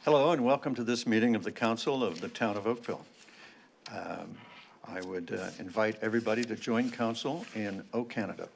Hello and welcome to this meeting of the Council of the Town of Oakville. I would invite everybody to join Council in O Canada.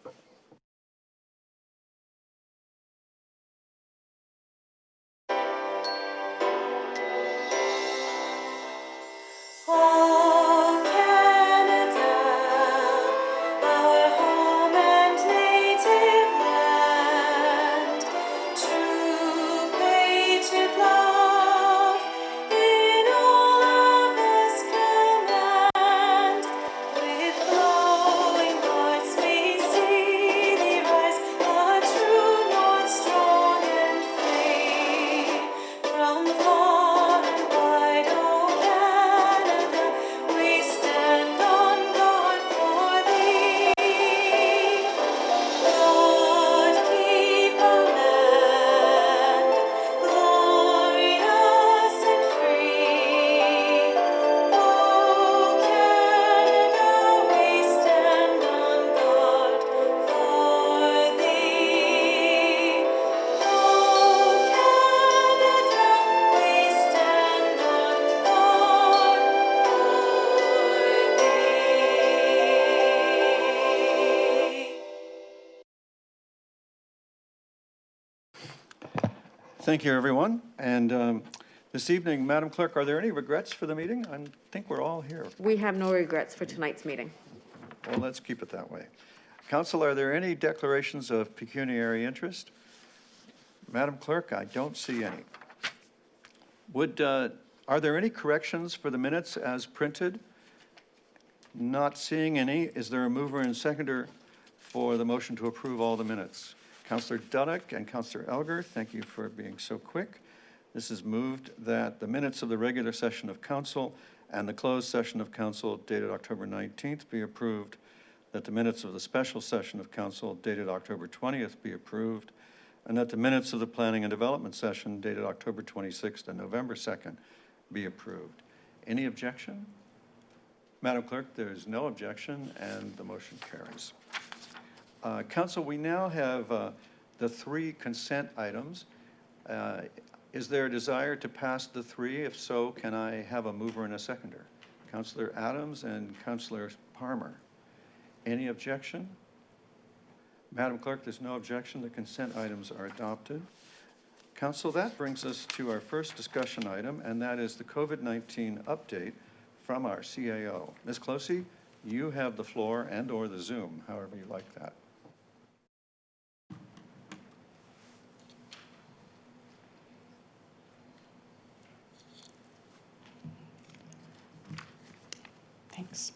Thank you, everyone. And this evening, Madam Clerk, are there any regrets for the meeting? I think we're all here. We have no regrets for tonight's meeting. Well, let's keep it that way. Council, are there any declarations of pecuniary interest? Madam Clerk, I don't see any. Are there any corrections for the minutes as printed? Not seeing any. Is there a mover and seconder for the motion to approve all the minutes? Councillor Dudek and Councillor Elgar, thank you for being so quick. This is moved that the minutes of the regular session of Council and the closed session of Council dated October 19th be approved, that the minutes of the special session of Council dated October 20th be approved, and that the minutes of the Planning and Development session dated October 26th and November 2nd be approved. Any objection? Madam Clerk, there is no objection and the motion carries. Council, we now have the three consent items. Is there a desire to pass the three? If so, can I have a mover and a seconder? Councillor Adams and Councillor Palmer. Any objection? Madam Clerk, there's no objection. The consent items are adopted. Council, that brings us to our first discussion item, and that is the COVID-19 update from our CAO. Ms. Closey, you have the floor and or the Zoom, however you like that. Thanks.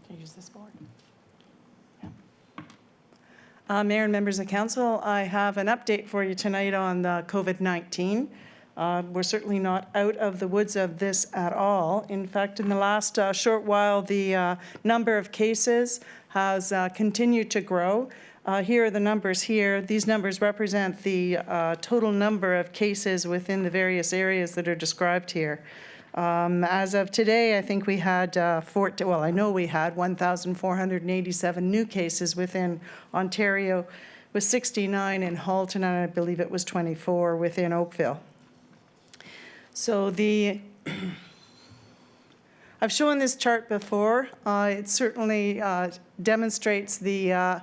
Can I use this board? Yeah. Mayor and members of council, I have an update for you tonight on the COVID-19. We're certainly not out of the woods of this at all. In fact, in the last short while, the number of cases has continued to grow. Here are the numbers here. These numbers represent the total number of cases within the various areas that are described here. As of today, I think we had, I know we had 1,487 new cases within Ontario, with 69 in Halton, and I believe it was 24 within Oakville. So I've shown this chart before. It certainly demonstrates the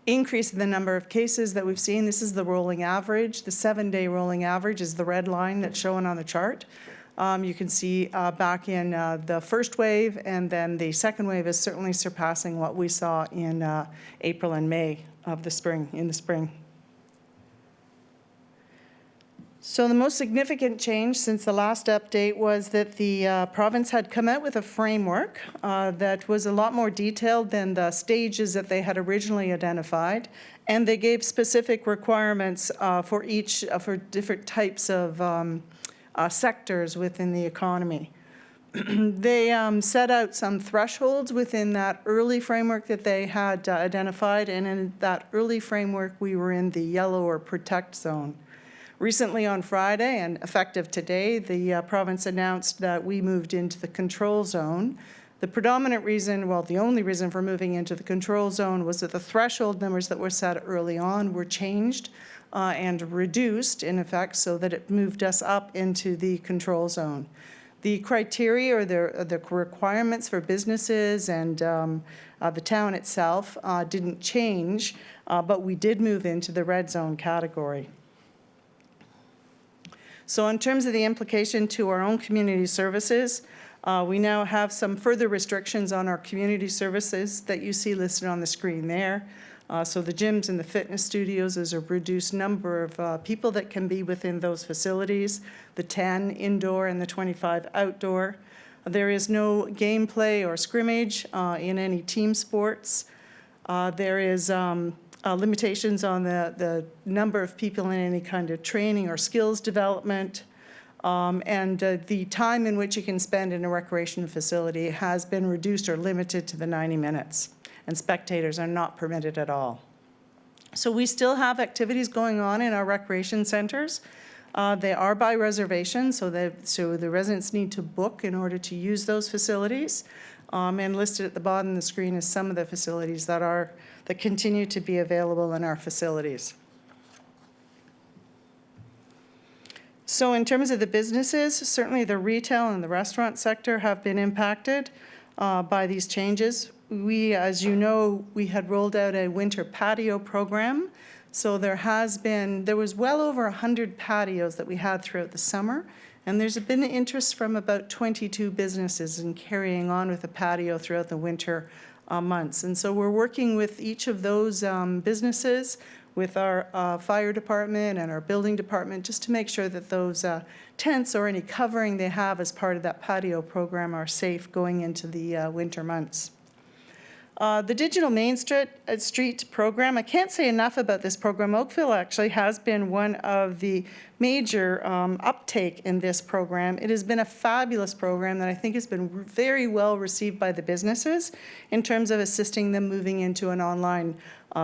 increase in the number of cases that we've seen. This is the rolling average. The 7-day rolling average is the red line that's shown on the chart. You can see back in the first wave, and then the second wave is certainly surpassing what we saw in April and May of the spring, So the most significant change since the last update was that the province had come out with a framework that was a lot more detailed than the stages that they had originally identified, and they gave specific requirements for different types of sectors within the economy. They set out some thresholds within that early framework that they had identified, and in that early framework we were in the yellow or protect zone. Recently on Friday, and effective today, the province announced that we moved into the control zone. The predominant reason, well, the only reason for moving into the control zone was that the threshold numbers that were set early on were changed and reduced, in effect, so that it moved us up into the control zone. The criteria or the requirements for businesses and the town itself didn't change, but we did move into the red zone category. So in terms of the implication to our own community services, we now have some further restrictions on our community services that you see listed on the screen there. So the gyms and the fitness studios, there's a reduced number of people that can be within those facilities, the 10 indoor and the 25 outdoor. There is no gameplay or scrimmage in any team sports. There is limitations on the number of people in any kind of training or skills development. And the time in which you can spend in a recreation facility has been reduced or limited to the 90 minutes. And spectators are not permitted at all. So we still have activities going on in our recreation centers. They are by reservation, so the residents need to book in order to use those facilities. And listed at the bottom of the screen is some of the facilities that continue to be available in our facilities. So in terms of the businesses, certainly the retail and the restaurant sector have been impacted by these changes. We, as you know, we had rolled out a winter patio program. So there was well over 100 patios that we had throughout the summer. And there's been interest from about 22 businesses in carrying on with a patio throughout the winter months. And so we're working with each of those businesses, with our fire department and our building department, just to make sure that those tents or any covering they have as part of that patio program are safe going into the winter months. The Digital Main Street program, I can't say enough about this program. Oakville actually has been one of the major uptake in this program. It has been a fabulous program that I think has been very well received by the businesses in terms of assisting them moving into an online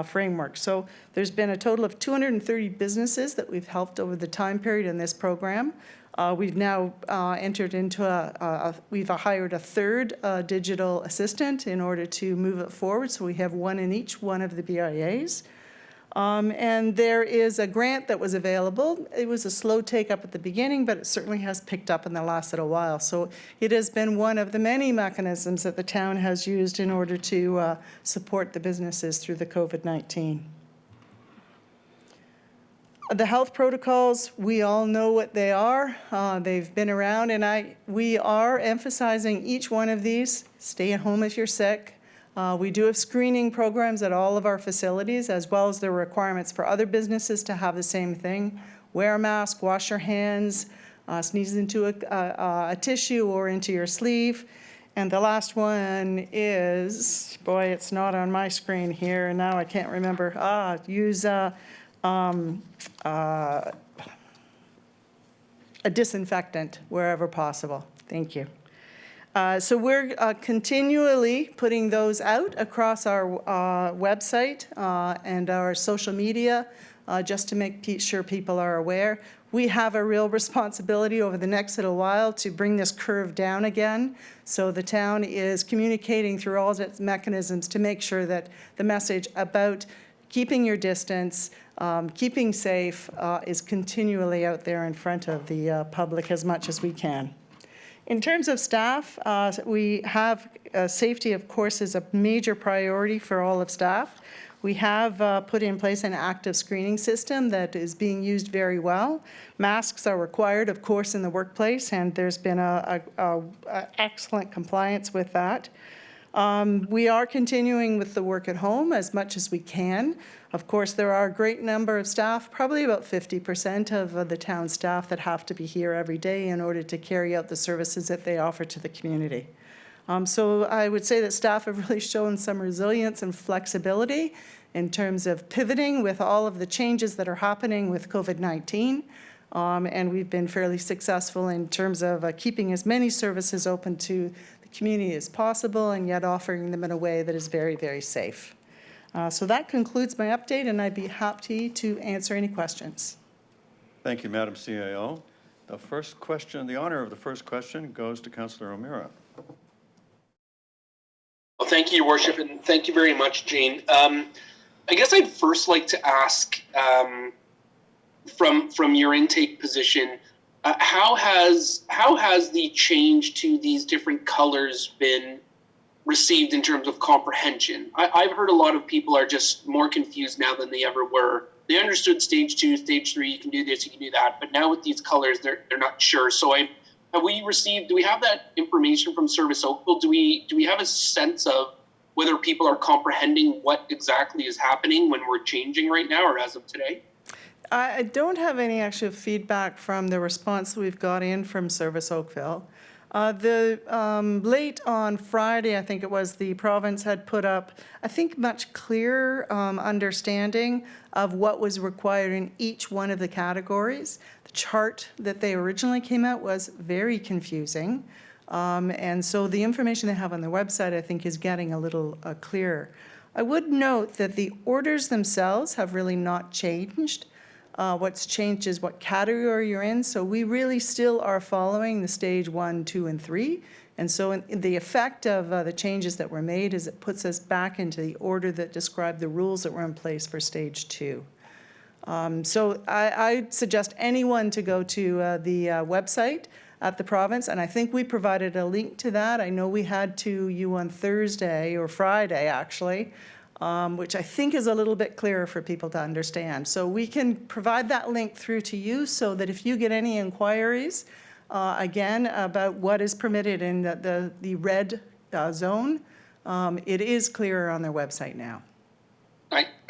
framework. So there's been a total of 230 businesses that we've helped over the time period in this program. We've now entered into we've hired a third digital assistant in order to move it forward. So we have one in each one of the BIAs. And there is a grant that was available. It was a slow take up at the beginning, but it certainly has picked up in the last little while. So it has been one of the many mechanisms that the town has used in order to support the businesses through the COVID-19. The health protocols, we all know what they are. They've been around, and we are emphasizing each one of these. Stay at home if you're sick. We do have screening programs at all of our facilities, as well as the requirements for other businesses to have the same thing. Wear a mask, wash your hands, sneeze into a tissue or into your sleeve. And the last one is, boy, it's not on my screen here, and now I can't remember. Use a disinfectant wherever possible. Thank you. So we're continually putting those out across our website and our social media just to make sure people are aware. We have a real responsibility over the next little while to bring this curve down again. So the town is communicating through all its mechanisms to make sure that the message about keeping your distance, keeping safe is continually out there in front of the public as much as we can. In terms of staff, we have safety, of course, is a major priority for all of staff. We have put in place an active screening system that is being used very well. Masks are required, of course, in the workplace, and there's been a excellent compliance with that. We are continuing with the work at home as much as we can. Of course, there are a great number of staff, probably about 50% of the town staff, that have to be here every day in order to carry out the services that they offer to the community. So I would say that staff have really shown some resilience and flexibility in terms of pivoting with all of the changes that are happening with COVID-19. And we've been fairly successful in terms of keeping as many services open to the community as possible, and yet offering them in a way that is very, very safe. So that concludes my update, and I'd be happy to answer any questions. Thank you, Madam CAO. The first question, the honor of the first question goes to Councillor O'Meara. Well, thank you, Your Worship, and thank you very much, Jane. I guess I'd first like to ask from your intake position, how has the change to these different colors been received in terms of comprehension? I've heard a lot of people are just more confused now than they ever were. They understood stage 2, stage 3, you can do this, you can do that, but now with these colors, they're not sure. So do we have that information from Service Oakville? Do we have a sense of whether people are comprehending what exactly is happening when we're changing right now or as of today? I don't have any actual feedback from the response we've got in from Service Oakville. Late on Friday, I think it was, the province had put up, I think, much clearer understanding of what was required in each one of the categories. The chart that they originally came out was very confusing. And so the information they have on their website, I think, is getting a little clearer. I would note that the orders themselves have really not changed. What's changed is what category you're in. So we really still are following the stage 1, 2, and 3. And so the effect of the changes that were made is it puts us back into the order that described the rules that were in place for stage 2. So I suggest anyone to go to the website at the province, and I think we provided a link to that. I know we had to you on Thursday or Friday, actually, which I think is a little bit clearer for people to understand. So we can provide that link through to you so that if you get any inquiries, again, about what is permitted in the red zone, it is clearer on their website now.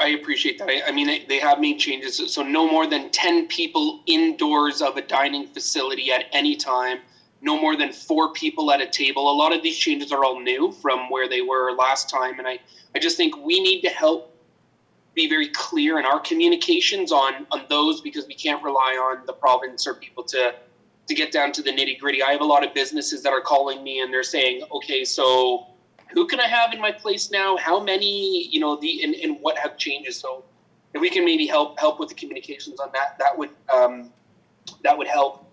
I appreciate that. I mean, they have made changes. So no more than 10 people indoors of a dining facility at any time, no more than 4 people at a table. A lot of these changes are all new from where they were last time. And I just think we need to help be very clear in our communications on those, because we can't rely on the province or people to get down to the nitty gritty. I have a lot of businesses that are calling me and they're saying, okay, so who can I have in my place now? How many, and what have changes? So if we can maybe help with the communications on that would help.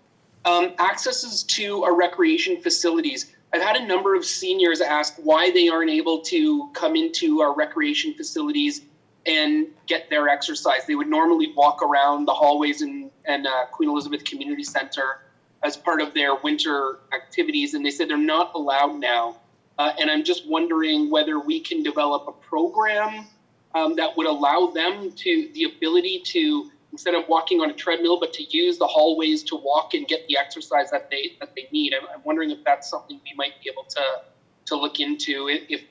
Accesses to our recreation facilities. I've had a number of seniors ask why they aren't able to come into our recreation facilities and get their exercise. They would normally walk around the hallways and Queen Elizabeth Community Center as part of their winter activities, and they said they're not allowed now. And I'm just wondering whether we can develop a program that would allow them the ability to, instead of walking on a treadmill, but to use the hallways to walk and get the exercise that they need. I'm wondering if that's something we might be able to look into. If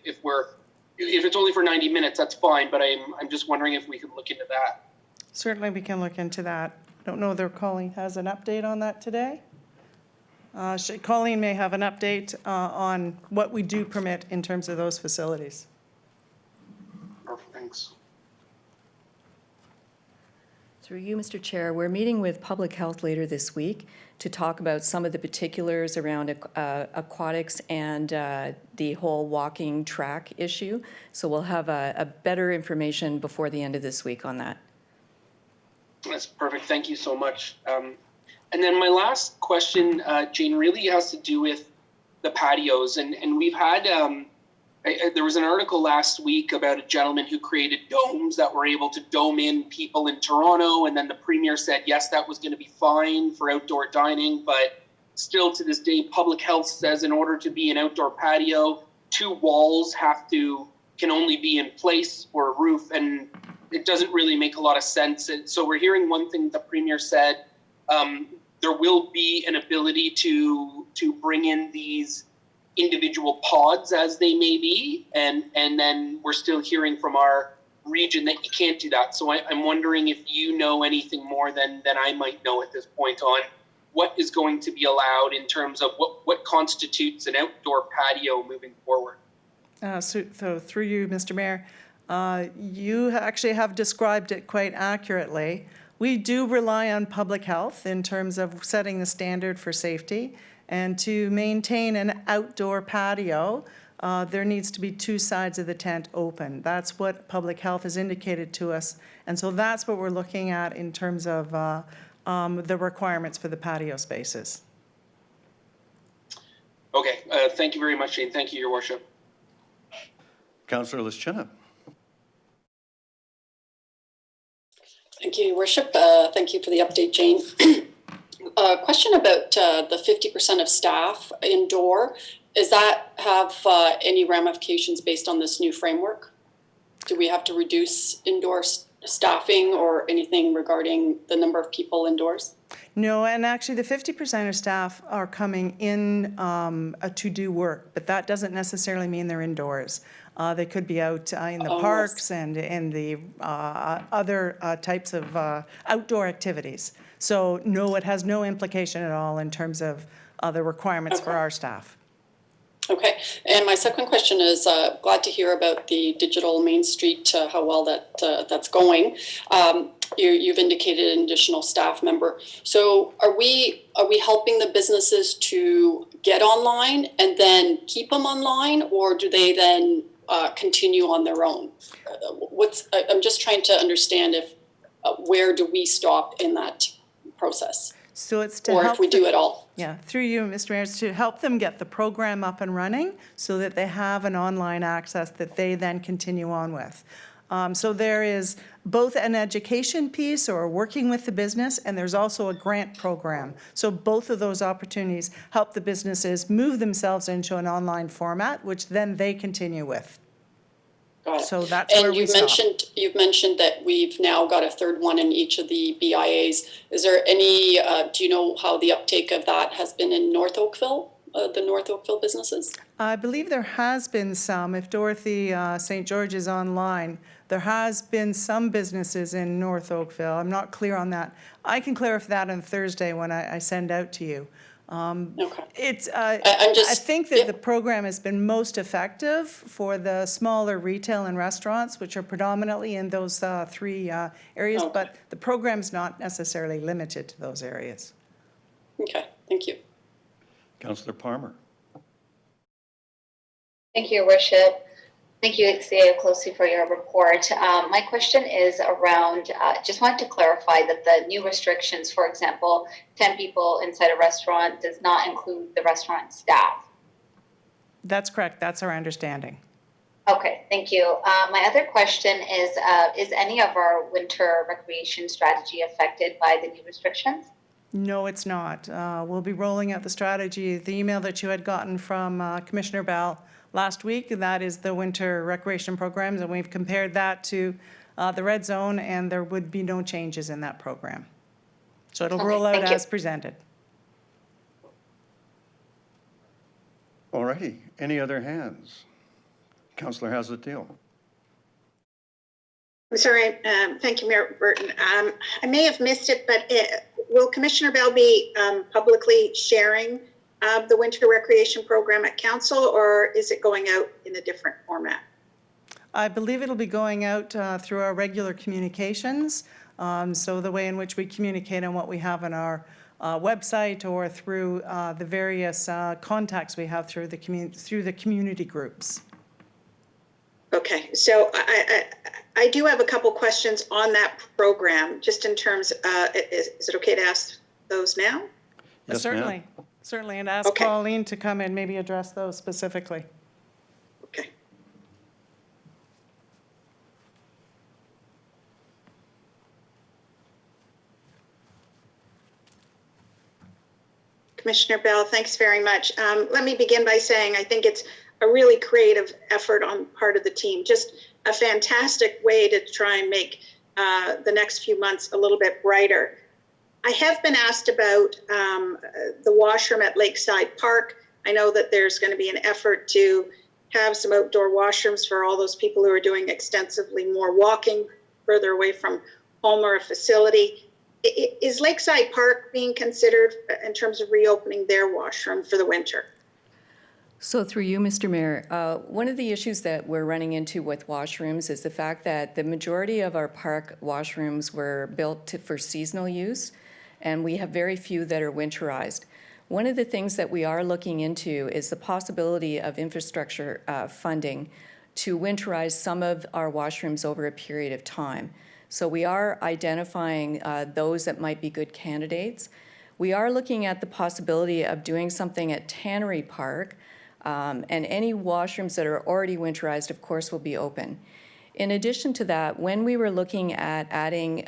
it's only for 90 minutes, that's fine. But I'm just wondering if we could look into that. Certainly we can look into that. I don't know whether Colleen has an update on that today. Colleen may have an update on what we do permit in terms of those facilities. Perfect, thanks. Through you, Mr. Chair, we're meeting with Public Health later this week to talk about some of the particulars around aquatics and the whole walking track issue. So we'll have a better information before the end of this week on that. That's perfect. Thank you so much. And then my last question, Jane, really has to do with the patios. And we've had, there was an article last week about a gentleman who created domes that were able to dome in people in Toronto. And then the Premier said, yes, that was going to be fine for outdoor dining. But still to this day, Public Health says in order to be an outdoor patio, 2 walls can only be in place for a roof. And it doesn't really make a lot of sense. And so we're hearing one thing the Premier said, there will be an ability to bring in these individual pods as they may be, and then we're still hearing from our region that you can't do that. So I'm wondering if you know anything more than I might know at this point on what is going to be allowed in terms of what constitutes an outdoor patio moving forward. So through you, Mr. Mayor, you actually have described it quite accurately. We do rely on public health in terms of setting the standard for safety. And to maintain an outdoor patio, there needs to be 2 sides of the tent open. That's what public health has indicated to us. And so that's what we're looking at in terms of the requirements for the patio spaces. Okay. Thank you very much, Shane. Thank you, Your Worship. Councillor Lischina. Thank you, Your Worship. Thank you for the update, Jane. Question about the 50% of staff indoor. Does that have any ramifications based on this new framework? Do we have to reduce indoor staffing or anything regarding the number of people indoors? No, and actually the 50% of staff are coming in to do work, but that doesn't necessarily mean they're indoors. They could be out in the parks and in the other types of outdoor activities. So no, it has no implication at all in terms of the requirements for our staff. Okay, and my second question is glad to hear about the digital Main Street, how well that's going. You've indicated an additional staff member. So are we helping the businesses to get online and then keep them online, or do they then continue on their own? I'm just trying to understand if where do we stop in that process? So it's to or help if we do it all. Yeah, through you, Mr. Mayor, it's to help them get the program up and running so that they have an online access that they then continue on with. So there is both an education piece or working with the business, and there's also a grant program. So both of those opportunities help the businesses move themselves into an online format, which then they continue with. Got it. So that's and where we stop. You've mentioned that we've now got a third one in each of the BIAs. Is there any, do you know how the uptake of that has been in North Oakville, the North Oakville businesses? I believe there has been some. If Dorothy St. George is online, there has been some businesses in North Oakville. I'm not clear on that. I can clarify that on Thursday when I send out to you. Okay. It's. I think that the program has been most effective for the smaller retail and restaurants, which are predominantly in those three areas, Okay. but the program's not necessarily limited to those areas. Okay, thank you. Councillor Palmer. Thank you, Your Worship. Thank you, Xavier Closely, for your report. My question is around, just want to clarify that the new restrictions, for example, 10 people inside a restaurant does not include the restaurant staff. That's correct. That's our understanding. Okay, thank you. My other question is any of our winter recreation strategy affected by the new restrictions? No, it's not. We'll be rolling out the strategy. The email that you had gotten from Commissioner Bell last week, that is the winter recreation programs, and we've compared that to the red zone, and there would be no changes in that program. So it'll roll out as presented. All righty. Any other hands? Councillor Hazlet-Deal. I'm sorry. Thank you, Mayor Burton. I may have missed it, but will Commissioner Bell be publicly sharing the winter recreation program at council, or is it going out in a different format? I believe it'll be going out through our regular communications. So the way in which we communicate on what we have on our website or through the various contacts we have through the community groups. Okay, so I do have a couple questions on that program, just in terms, is it okay to ask those now? Yes, Certainly. ma'am. Certainly, and ask Pauline to come and maybe address those specifically. Okay. Commissioner Bell, thanks very much. Let me begin by saying I think it's a really creative effort on part of the team, just a fantastic way to try and make the next few months a little bit brighter. I have been asked about the washroom at Lakeside Park. I know that there's going to be an effort to have some outdoor washrooms for all those people who are doing extensively more walking further away from home or a facility. Is Lakeside Park being considered in terms of reopening their washroom for the winter? So through you, Mr. Mayor, one of the issues that we're running into with washrooms is the fact that the majority of our park washrooms were built for seasonal use, and we have very few that are winterized. One of the things that we are looking into is the possibility of infrastructure funding to winterize some of our washrooms over a period of time. So we are identifying those that might be good candidates. We are looking at the possibility of doing something at Tannery Park, and any washrooms that are already winterized, of course, will be open. In addition to that, when we were looking at adding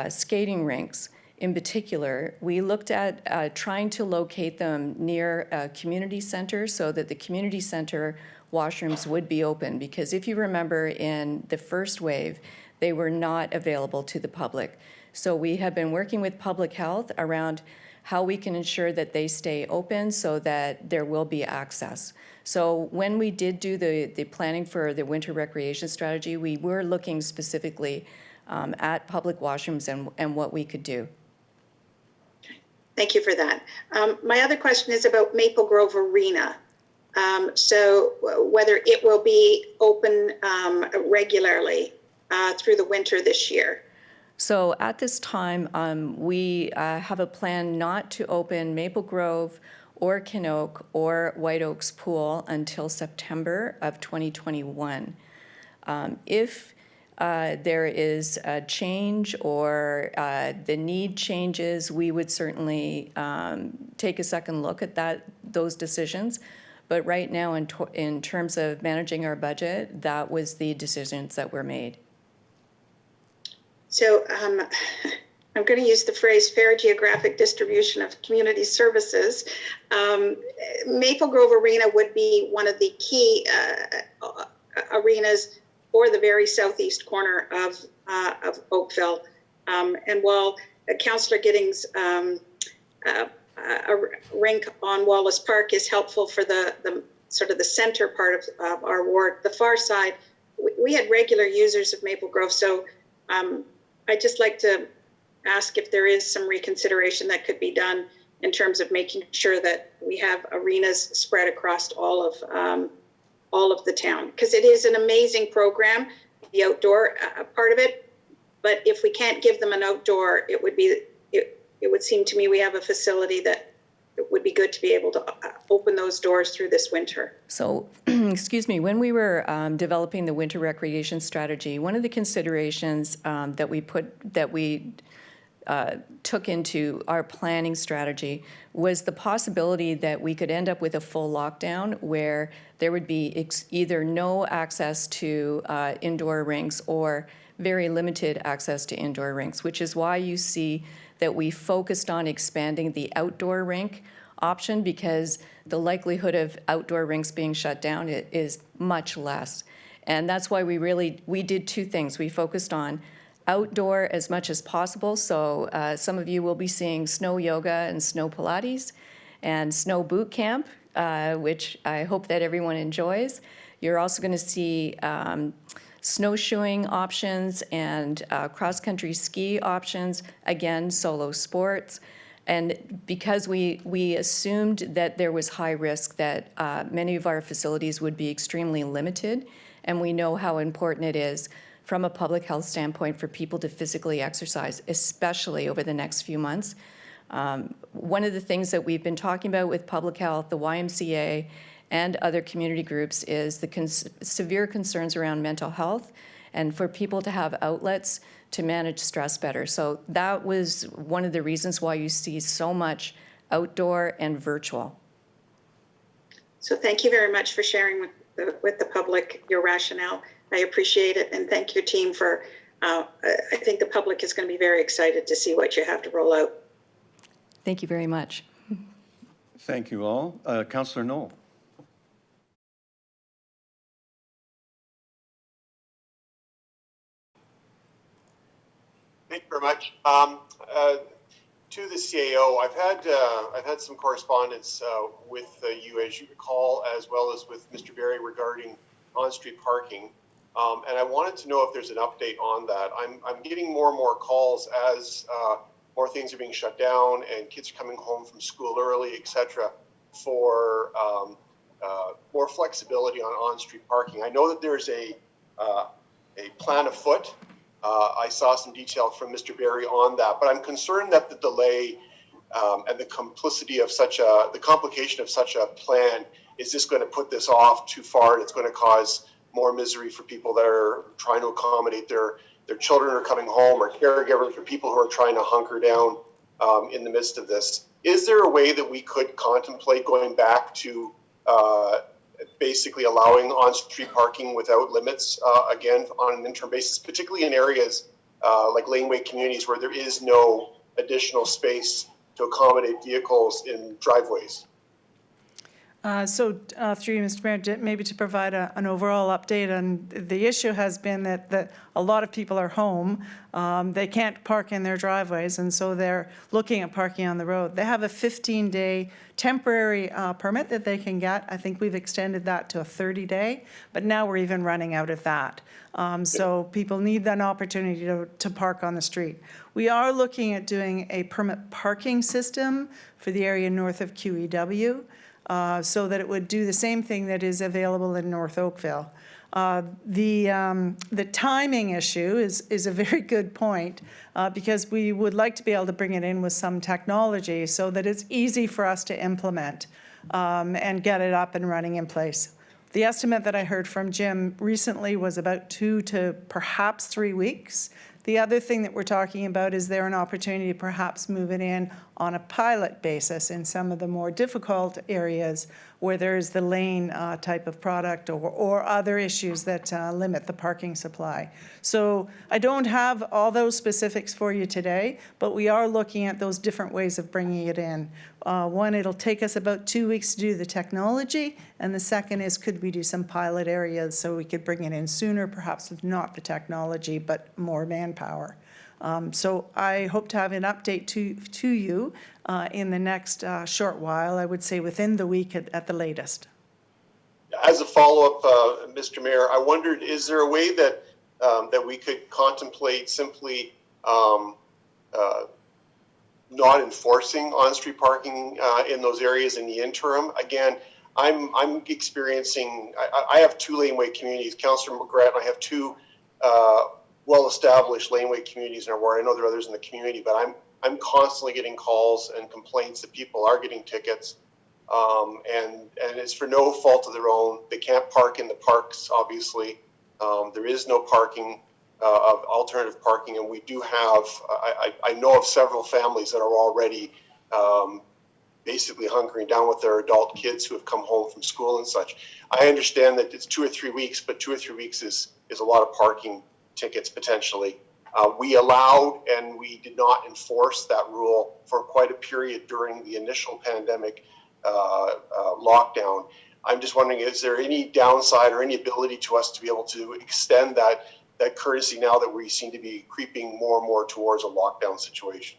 skating rinks in particular, we looked at trying to locate them near a community center so that the community center washrooms would be open. Because if you remember, in the first wave, they were not available to the public. So we have been working with public health around how we can ensure that they stay open so that there will be access. So when we did do the planning for the winter recreation strategy, we were looking specifically at public washrooms and what we could do. Thank you for that. My other question is about Maple Grove Arena. So whether it will be open regularly through the winter this year. So at this time, we have a plan not to open Maple Grove or Kinoak or White Oaks Pool until September of 2021. If there is a change or the need changes, we would certainly take a second look at those decisions. But right now, in terms of managing our budget, that was the decisions that were made. So I'm going to use the phrase fair geographic distribution of community services. Maple Grove Arena would be one of the key arenas for the very southeast corner of Oakville. And while Councillor Giddings' a rink on Wallace Park is helpful for the sort of the center part of our ward, the far side, we had regular users of Maple Grove. So I'd just like to ask if there is some reconsideration that could be done in terms of making sure that we have arenas spread across all of the town, because it is an amazing program, the outdoor part of it. But if we can't give them an outdoor, it would seem to me we have a facility that it would be good to be able to open those doors through this winter. So, excuse me, when we were developing the winter recreation strategy, one of the considerations that we took into our planning strategy was the possibility that we could end up with a full lockdown where there would be either no access to indoor rinks or very limited access to indoor rinks, which is why you see that we focused on expanding the outdoor rink option, because the likelihood of outdoor rinks being shut down is much less. And that's why we did two things. We focused on outdoor as much as possible. So some of you will be seeing snow yoga and snow Pilates and snow boot camp, which I hope that everyone enjoys. You're also going to see snowshoeing options and cross-country ski options, again, solo sports. And because we assumed that there was high risk, that many of our facilities would be extremely limited, and we know how important it is from a public health standpoint for people to physically exercise, especially over the next few months. One of the things that we've been talking about with public health, the YMCA, and other community groups is the severe concerns around mental health and for people to have outlets to manage stress better. So that was one of the reasons why you see so much outdoor and virtual. So thank you very much for sharing with the public your rationale. I appreciate it, and thank your team for, I think the public is going to be very excited to see what you have to roll out. Thank you very much. Thank you all. Councillor Knoll. Thank you very much. To the CAO, I've had some correspondence with you, as you recall, as well as with Mr. Berry regarding on-street parking, and I wanted to know if there's an update on that. I'm getting more and more calls as more things are being shut down and kids are coming home from school early, etc., for more flexibility on on-street parking. I know that there's a plan afoot. I saw some detail from Mr. Berry on that, but I'm concerned that the delay and the complication of such a plan is just going to put this off too far, and it's going to cause more misery for people that are trying to accommodate their children are coming home, or caregivers, or people who are trying to hunker down in the midst of this. Is there a way that we could contemplate going back to basically allowing on-street parking without limits, again, on an interim basis, particularly in areas like laneway communities where there is no additional space to accommodate vehicles in driveways. Through you, Mr. Mayor, maybe to provide an overall update, and the issue has been that a lot of people are home. They can't park in their driveways, and so they're looking at parking on the road. They have a 15-day temporary permit that they can get. I think we've extended that to a 30-day, but now we're even running out of that. So people need an opportunity to park on the street. We are looking at doing a permit parking system for the area north of QEW. So that it would do the same thing that is available in North Oakville. The timing issue is a very good point because we would like to be able to bring it in with some technology so that it's easy for us to implement and get it up and running in place. The estimate that I heard from Jim recently was about 2 to perhaps 3 weeks. The other thing that we're talking about is there an opportunity to perhaps move it in on a pilot basis in some of the more difficult areas where there's the lane type of product or other issues that limit the parking supply. So I don't have all those specifics for you today, but we are looking at those different ways of bringing it in. One, it'll take us about 2 weeks to do the technology, and the second is could we do some pilot areas so we could bring it in sooner, perhaps with not the technology, but more manpower. So I hope to have an update to you in the next short while, I would say within the week at the latest. As a follow-up, Mr. Mayor, I wondered, is there a way that that we could contemplate simply not enforcing on-street parking in those areas in the interim? Again, I'm experiencing, I have 2 laneway communities. Councillor McGrath and I have 2 well-established laneway communities in our ward. I know there are others in the community, but I'm constantly getting calls and complaints that people are getting tickets, and it's for no fault of their own. They can't park in the parks, obviously. There is no parking, of alternative parking, and we do have, I know of several families that are already basically hunkering down with their adult kids who have come home from school and such. I understand that it's 2 or 3 weeks, but 2 or 3 weeks is a lot of parking tickets potentially. We allowed and we did not enforce that rule for quite a period during the initial pandemic lockdown. I'm just wondering, is there any downside or any ability to us to be able to extend that courtesy now that we seem to be creeping more and more towards a lockdown situation?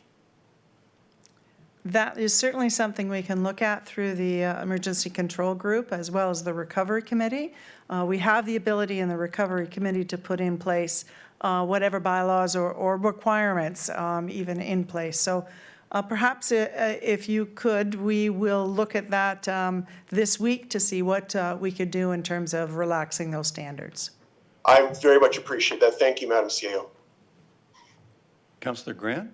That is certainly something we can look at through the Emergency Control Group as well as the Recovery Committee. We have the ability in the Recovery Committee to put in place whatever bylaws or requirements even in place. So perhaps if you could, we will look at that this week to see what we could do in terms of relaxing those standards. I very much appreciate that. Thank you, Madam CAO. Councillor Grant?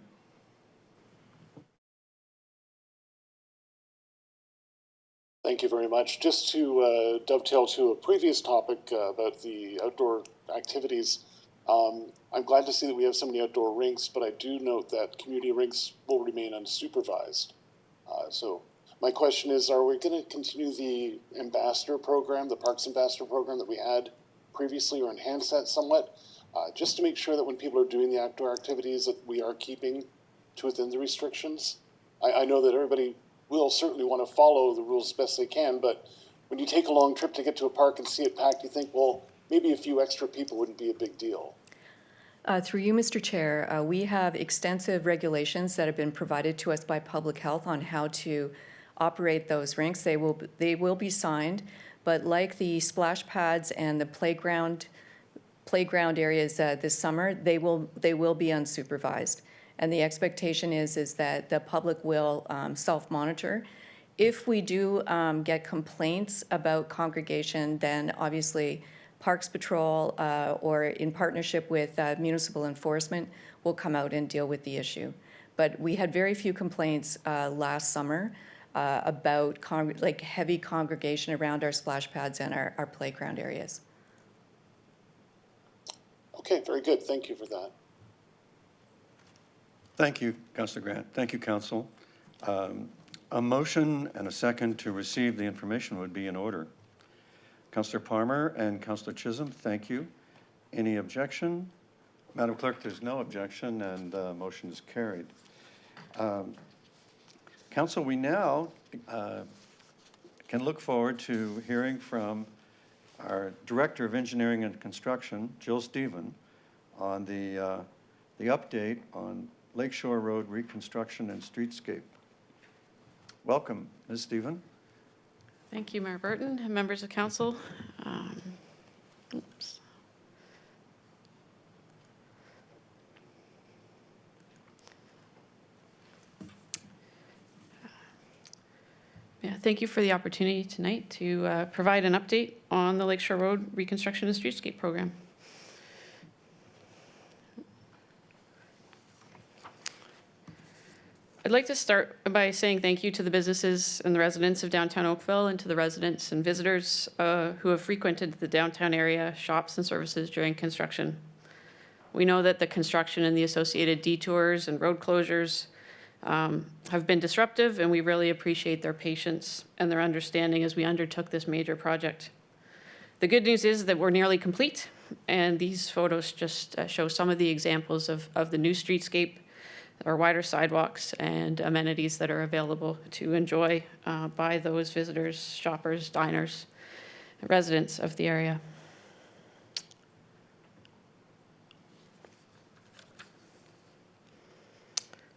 Thank you very much. Just to dovetail to a previous topic about the outdoor activities, I'm glad to see that we have so many outdoor rinks, but I do note that community rinks will remain unsupervised. So my question is, are we going to continue the ambassador program, the Parks Ambassador program that we had previously, or enhance that somewhat, just to make sure that when people are doing the outdoor activities that we are keeping to within the restrictions? I know that everybody will certainly want to follow the rules as best they can, but when you take a long trip to get to a park and see it packed, you think, well, maybe a few extra people wouldn't be a big deal. Through you, Mr. Chair, we have extensive regulations that have been provided to us by Public Health on how to operate those rinks. They will be signed, but like the splash pads and the playground areas this summer, they will be unsupervised. And the expectation is that the public will self-monitor. If we do get complaints about congregation, then obviously Parks Patrol or in partnership with municipal enforcement will come out and deal with the issue. But we had very few complaints last summer about heavy congregation around our splash pads and our playground areas. Okay, very good. Thank you for that. Thank you, Councillor Grant. Thank you, Council. A motion and a second to receive the information would be in order. Councillor Palmer and Councillor Chisholm, thank you. Any objection? Madam Clerk, there's no objection, and motion is carried. Council, we now can look forward to hearing from our Director of Engineering and Construction, Jill Stephen, on the update on Lakeshore Road reconstruction and streetscape. Welcome, Ms. Stephen. Thank you, Mayor Burton and members of council. Oops. Yeah, thank you for the opportunity tonight to provide an update on the Lakeshore Road Reconstruction and Streetscape Program. I'd like to start by saying thank you to the businesses and the residents of downtown Oakville and to the residents and visitors who have frequented the downtown area, shops and services during construction. We know that the construction and the associated detours and road closures have been disruptive, and we really appreciate their patience and their understanding as we undertook this major project. The good news is that we're nearly complete, and these photos just show some of the examples of the new streetscape, our wider sidewalks, and amenities that are available to enjoy by those visitors, shoppers, diners, residents of the area.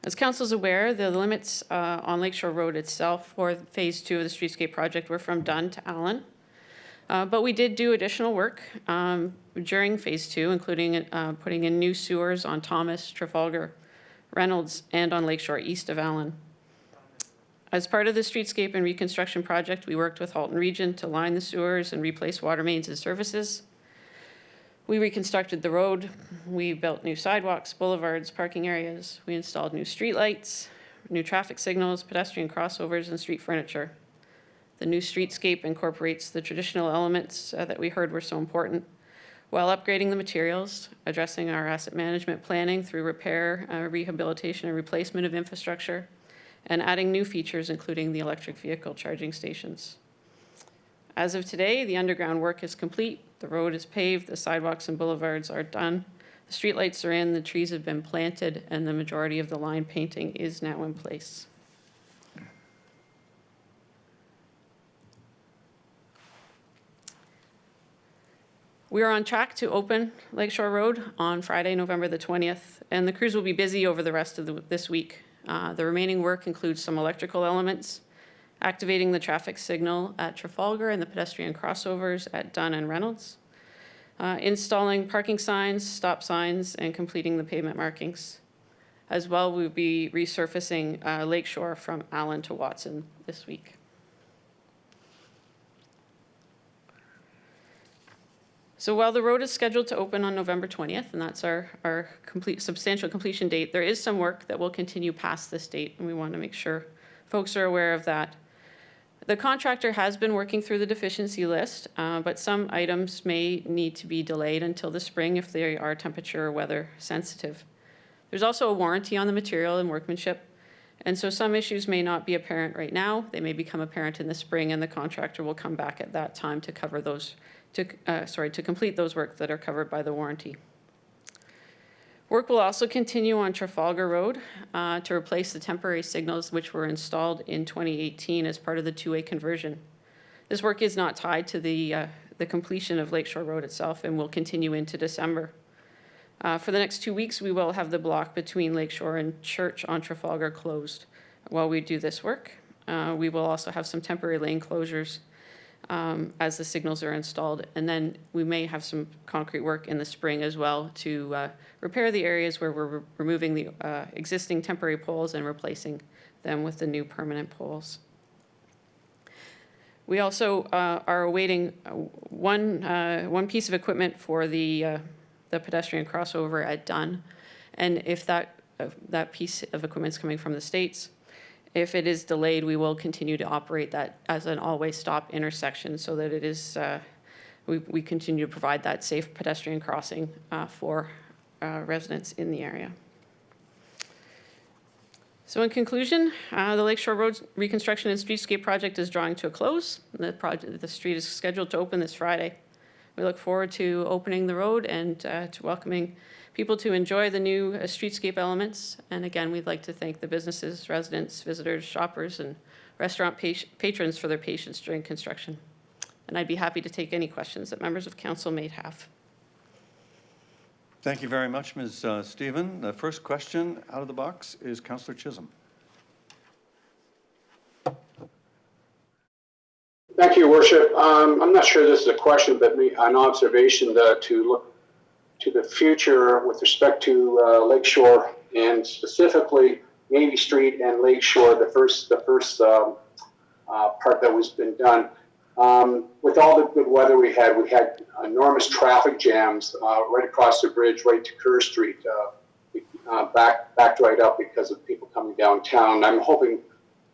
As council is aware, the limits on Lakeshore Road itself for phase 2 of the streetscape project were from Dunn to Allen. But we did do additional work during phase 2, including putting in new sewers on Thomas, Trafalgar, Reynolds, and on Lakeshore east of Allen. As part of the streetscape and reconstruction project, we worked with Halton Region to line the sewers and replace water mains and services. We reconstructed the road. We built new sidewalks, boulevards, parking areas. We installed new streetlights, new traffic signals, pedestrian crossovers, and street furniture. The new streetscape incorporates the traditional elements that we heard were so important, while upgrading the materials, addressing our asset management planning through repair, rehabilitation, and replacement of infrastructure, and adding new features, including the electric vehicle charging stations. As of today, the underground work is complete, the road is paved, the sidewalks and boulevards are done, the streetlights are in, the trees have been planted, and the majority of the line painting is now in place. We are on track to open Lakeshore Road on Friday, November the 20th, and the crews will be busy over the rest of this week. The remaining work includes some electrical elements, activating the traffic signal at Trafalgar and the pedestrian crossovers at Dunn and Reynolds, installing parking signs, stop signs, and completing the pavement markings. As well, we'll be resurfacing Lakeshore from Allen to Watson this week. So while the road is scheduled to open on November 20th, and that's our substantial completion date, there is some work that will continue past this date, and we want to make sure folks are aware of that. The contractor has been working through the deficiency list, but some items may need to be delayed until the spring if they are temperature or weather sensitive. There's also a warranty on the material and workmanship, and so some issues may not be apparent right now. They may become apparent in the spring, and the contractor will come back at that time to cover those, to complete those work that are covered by the warranty. Work will also continue on Trafalgar Road to replace the temporary signals which were installed in 2018 as part of the two-way conversion. This work is not tied to the completion of Lakeshore Road itself and will continue into December. For the next 2 weeks, we will have the block between Lakeshore and Church on Trafalgar closed while we do this work. We will also have some temporary lane closures as the signals are installed. And then we may have some concrete work in the spring as well to repair the areas where we're removing the existing temporary poles and replacing them with the new permanent poles. We also are awaiting one piece of equipment for the pedestrian crossover at Dunn. And if that piece of equipment is coming from the States, if it is delayed, we will continue to operate that as an always stop intersection so that it is, we continue to provide that safe pedestrian crossing for residents in the area. So in conclusion, the Lakeshore Road Reconstruction and Streetscape project is drawing to a close. The street is scheduled to open this Friday. We look forward to opening the road and to welcoming people to enjoy the new streetscape elements. And again, we'd like to thank the businesses, residents, visitors, shoppers, and restaurant patrons for their patience during construction. And I'd be happy to take any questions that members of council may have. Thank you very much, Ms. Stephen. The first question out of the box is Councillor Chisholm. Thank you, Your Worship. I'm not sure this is a question, but an observation to look to the future with respect to Lakeshore and specifically Navy Street and Lakeshore, the first part that was been done. With all the good weather we had enormous traffic jams right across the bridge, right to Kerr Street, backed right up because of people coming downtown. I'm hoping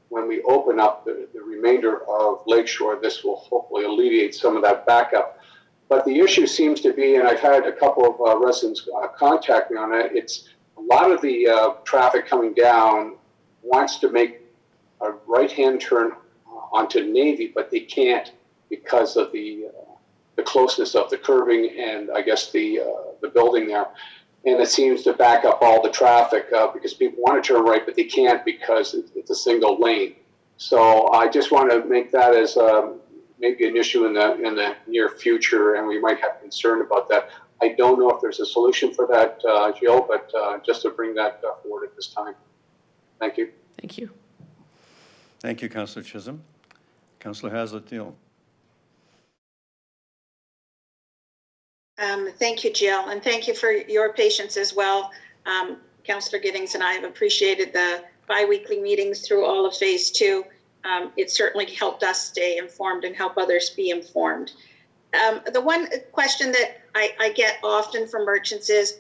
when we open up the remainder of Lakeshore, this will hopefully alleviate some of that backup. But the issue seems to be, and I've had a couple of residents contact me on it, it's a lot of the traffic coming down wants to make a right-hand turn onto Navy, but they can't because of the closeness of the curving and I guess the building there. And it seems to back up all the traffic because people want to turn right, but they can't because it's a single lane. So I just want to make that as maybe an issue in the near future, and we might have concern about that. I don't know if there's a solution for that, Jill, but just to bring that forward at this time. Thank you. Thank you. Thank you, Councillor Chisholm. Councillor Haslett-Neal. Thank you, Jill, and thank you for your patience as well. Councillor Giddings and I have appreciated the bi-weekly meetings through all of phase 2. It certainly helped us stay informed and help others be informed. The one question that I get often from merchants is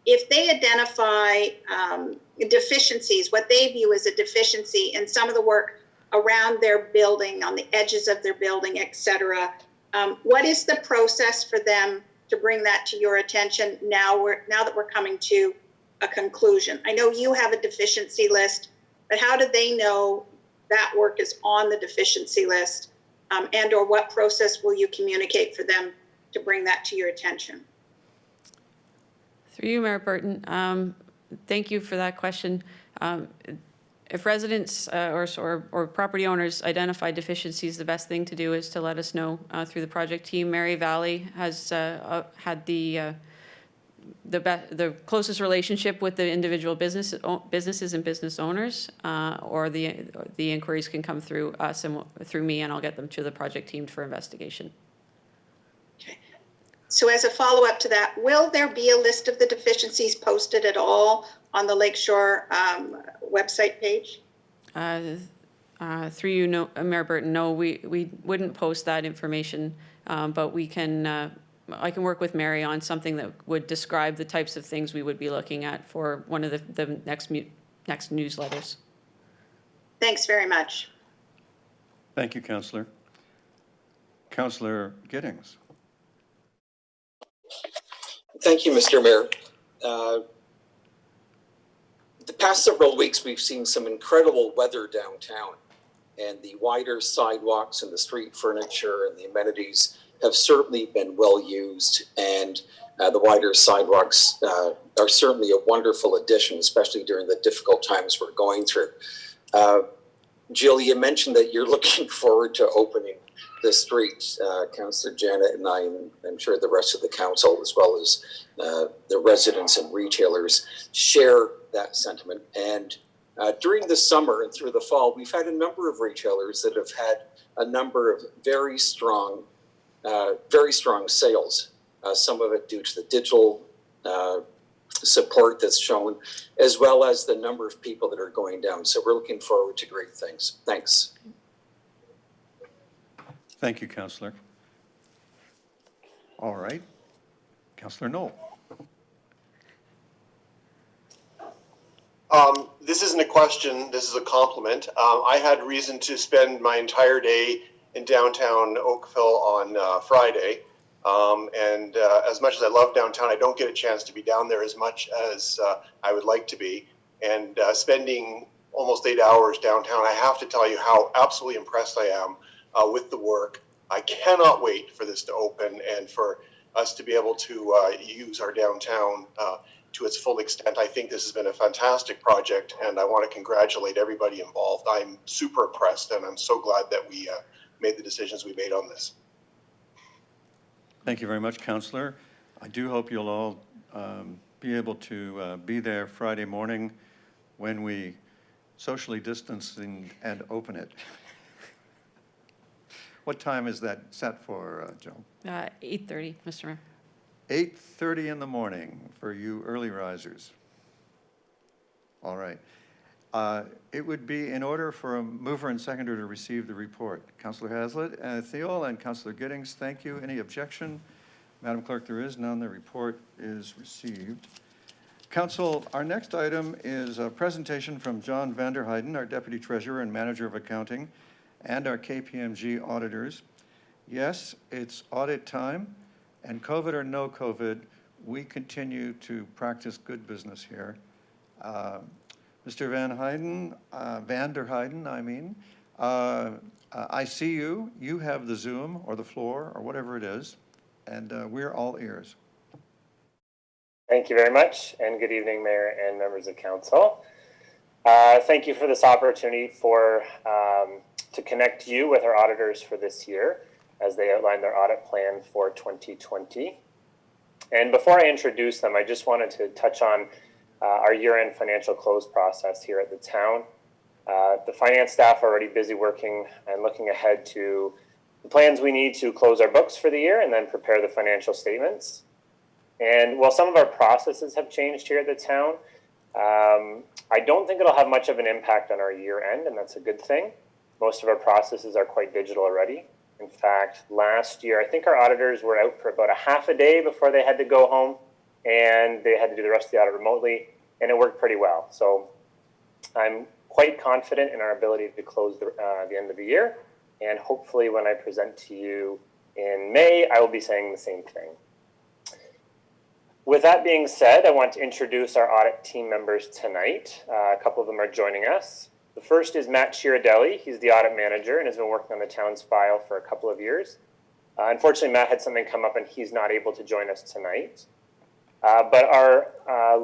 if they identify deficiencies, what they view as a deficiency in some of the work around their building, on the edges of their building, etc., what is the process for them to bring that to your attention now that we're coming to a conclusion? I know you have a deficiency list, but how do they know that work is on the deficiency list, and or what process will you communicate for them to bring that to your attention? Through you, Mayor Burton, thank you for that question. If residents or property owners identify deficiencies, the best thing to do is to let us know through the project team. Mary Valley has had the closest relationship with the individual businesses and business owners, or the inquiries can come through us and through me, and I'll get them to the project team for investigation. Okay. So as a follow-up to that, will there be a list of the deficiencies posted at all on the Lakeshore website page? Through you, Mayor Burton, no, we wouldn't post that information, but we can. I can work with Mary on something that would describe the types of things we would be looking at for one of the next newsletters. Thanks very much. Thank you, Councillor. Councillor Giddings. Thank you, Mr. Mayor. The past several weeks, we've seen some incredible weather downtown, and the wider sidewalks and the street furniture and the amenities have certainly been well used, and the wider sidewalks are certainly a wonderful addition, especially during the difficult times we're going through. Jill, you mentioned that you're looking forward to opening the street. Councillor Janet and I, and I'm sure the rest of the council, as well as the residents and retailers, share that sentiment. And during the summer and through the fall, we've had a number of retailers that have had a number of very strong sales, some of it due to the digital support that's shown, as well as the number of people that are going down. So we're looking forward to great things. Thanks. Thank you, Councillor. All right. Councillor Knoll. This isn't a question, this is a compliment. I had reason to spend my entire day in downtown Oakville on Friday. And as much as I love downtown, I don't get a chance to be down there as much as I would like to be. And spending almost 8 hours downtown. I have to tell you how absolutely impressed I am with the work. I cannot wait for this to open and for us to be able to use our downtown to its full extent. I think this has been a fantastic project, and I want to congratulate everybody involved. I'm super impressed, and I'm so glad that we made the decisions we made on this. Thank you very much, Councillor. I do hope you'll all be able to be there Friday morning when we socially distancing and open it. What time is that set for, Joe? 8:30, Mr. Mayor. 8:30 in the morning for you early risers. All right. It would be in order for a mover and seconder to receive the report. Councillor Hazlitt, Thiel, and Councillor Giddings, thank you. Any objection? Madam Clerk, there is none. The report is received. Council, our next item is a presentation from John Vanderheiden, our Deputy Treasurer and Manager of Accounting, and our KPMG auditors. Yes, it's audit time, and COVID or no COVID, we continue to practice good business here. Mr. Vanderheiden, I see you. You have the Zoom or the floor or whatever it is, and we're all ears. Thank you very much, and good evening, Mayor and members of Council. Thank you for this opportunity to connect you with our auditors for this year as they outline their audit plan for 2020. And before I introduce them, I just wanted to touch on our year-end financial close process here at the town. The finance staff are already busy working and looking ahead to the plans we need to close our books for the year and then prepare the financial statements. And while some of our processes have changed here at the town, I don't think it'll have much of an impact on our year end, and that's a good thing. Most of our processes are quite digital already. In fact, last year, I think our auditors were out for about a half a day before they had to go home, and they had to do the rest of the audit remotely, and it worked pretty well. So I'm quite confident in our ability to close the end of the year, and hopefully when I present to you in May, I will be saying the same thing. With that being said, I want to introduce our audit team members tonight. A couple of them are joining us. The first is Matt Chiradelli. He's the audit manager and has been working on the town's file for a couple of years. Unfortunately, Matt had something come up and he's not able to join us tonight. But our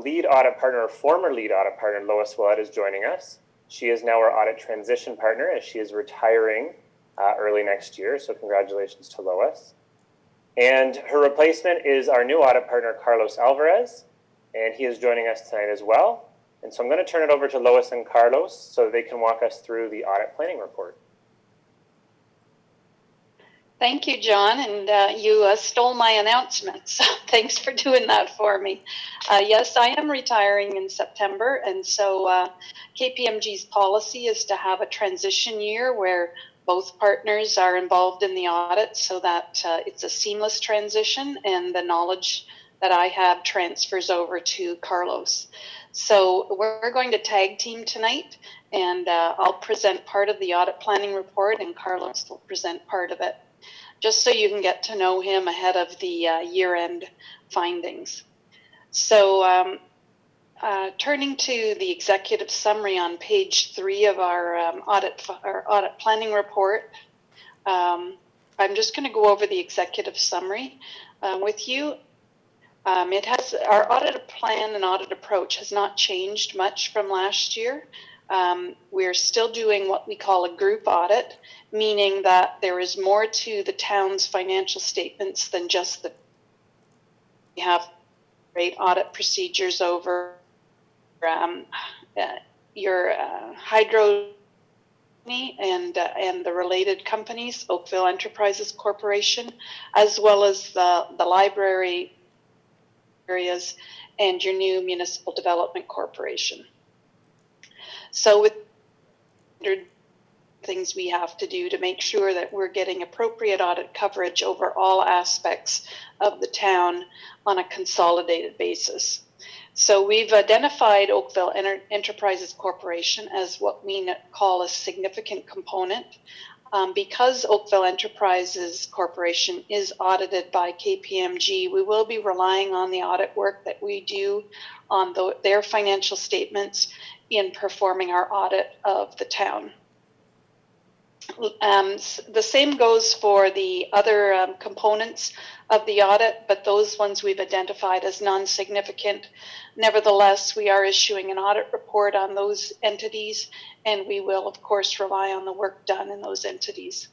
lead audit partner, or former lead audit partner, Lois Willett, is joining us. She is now our audit transition partner as she is retiring early next year. So congratulations to Lois. And her replacement is our new audit partner, Carlos Alvarez, and he is joining us tonight as well. And so I'm going to turn it over to Lois and Carlos so they can walk us through the audit planning report. Thank you, John, and you stole my announcement, so thanks for doing that for me. Yes, I am retiring in September, and so KPMG's policy is to have a transition year where both partners are involved in the audit so that it's a seamless transition and the knowledge that I have transfers over to Carlos. So we're going to tag team tonight, and I'll present part of the audit planning report and Carlos will present part of it, just so you can get to know him ahead of the year-end findings. So turning to the executive summary on page 3 of our audit planning report, I'm just going to go over the executive summary with you. Our audit plan and audit approach has not changed much from last year. We're still doing what we call a group audit, meaning that there is more to the town's financial statements than just we have great audit procedures over your hydro and the related companies, Oakville Enterprises Corporation, as well as the library areas and your new Municipal Development Corporation. So with things we have to do to make sure that we're getting appropriate audit coverage over all aspects of the town on a consolidated basis. So we've identified Oakville Enterprises Corporation as what we call a significant component. Because Oakville Enterprises Corporation is audited by KPMG, we will be relying on the audit work that we do on their financial statements in performing our audit of the town. The same goes for the other components of the audit, but those ones we've identified as non-significant. Nevertheless, we are issuing an audit report on those entities, and we will, of course, rely on the work done in those entities.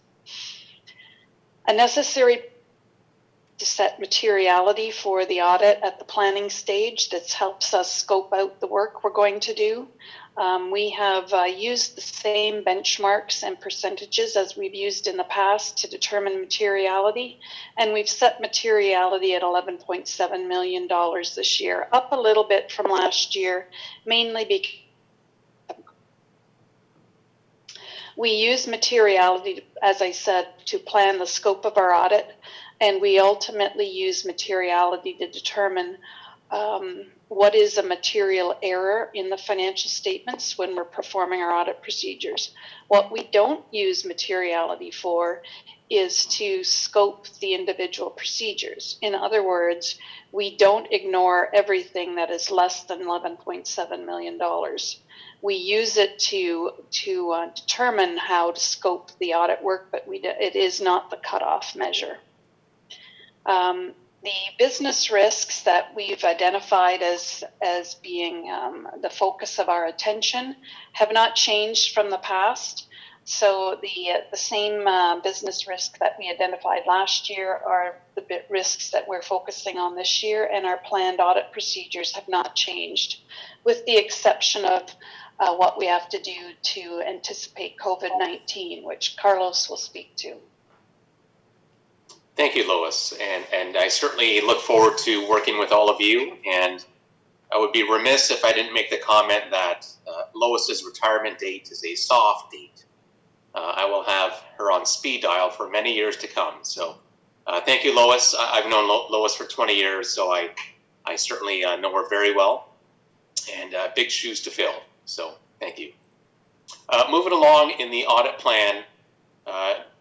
A necessary to set materiality for the audit at the planning stage that helps us scope out the work we're going to do. We have used the same benchmarks and percentages as we've used in the past to determine materiality, and we've set materiality at $11.7 million this year, up a little bit from last year, mainly because we use materiality, as I said, to plan the scope of our audit, and we ultimately use materiality to determine what is a material error in the financial statements when we're performing our audit procedures. What we don't use materiality for is to scope the individual procedures. In other words, we don't ignore everything that is less than $11.7 million. We use it to determine how to scope the audit work, but it is not the cutoff measure. The business risks that we've identified as being the focus of our attention have not changed from the past. So the same business risk that we identified last year are the risks that we're focusing on this year, and our planned audit procedures have not changed, with the exception of what we have to do to anticipate COVID-19, which Carlos will speak to. Thank you, Lois, and I certainly look forward to working with all of you, and I would be remiss if I didn't make the comment that Lois's retirement date is a soft date. I will have her on speed dial for many years to come, so thank you, Lois. I've known Lois for 20 years, so I certainly know her very well, and big shoes to fill, so thank you. Moving along in the audit plan,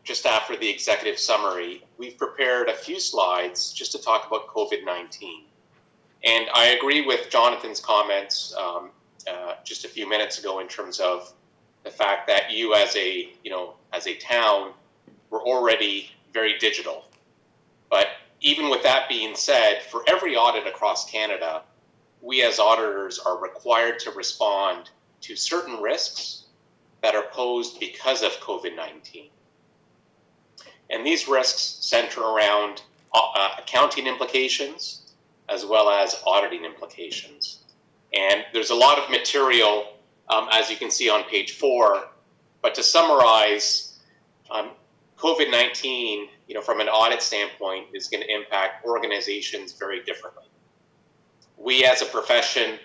just after the executive summary, we've prepared a few slides just to talk about COVID-19. And I agree with Jonathan's comments just a few minutes ago in terms of the fact that you as a town were already very digital. But even with that being said, for every audit across Canada, we as auditors are required to respond to certain risks that are posed because of COVID-19. And these risks center around accounting implications as well as auditing implications. And there's a lot of material, as you can see on page 4, but to summarize, COVID-19, from an audit standpoint, is going to impact organizations very differently. We as a profession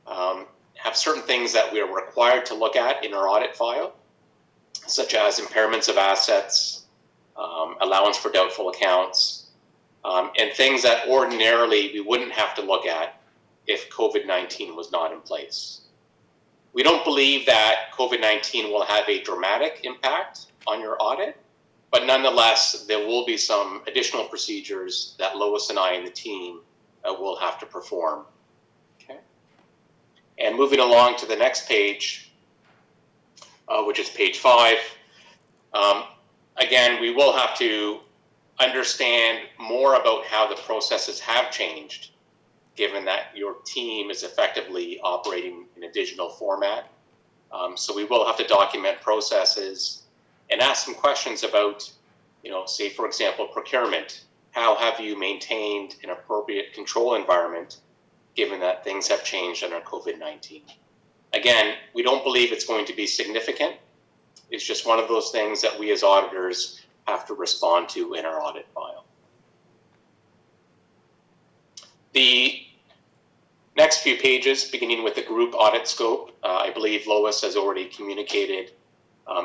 have certain things that we are required to look at in our audit file, such as impairments of assets, allowance for doubtful accounts, and things that ordinarily we wouldn't have to look at if COVID-19 was not in place. We don't believe that COVID-19 will have a dramatic impact on your audit, but nonetheless, there will be some additional procedures that Lois and I and the team will have to perform. Okay. And moving along to the next page, which is page 5, again, we will have to understand more about how the processes have changed, given that your team is effectively operating in a digital format. So we will have to document processes and ask some questions about, say, for example, procurement. How have you maintained an appropriate control environment, given that things have changed under COVID-19? Again, we don't believe it's going to be significant. It's just one of those things that we as auditors have to respond to in our audit file. The next few pages, beginning with the group audit scope, I believe Lois has already communicated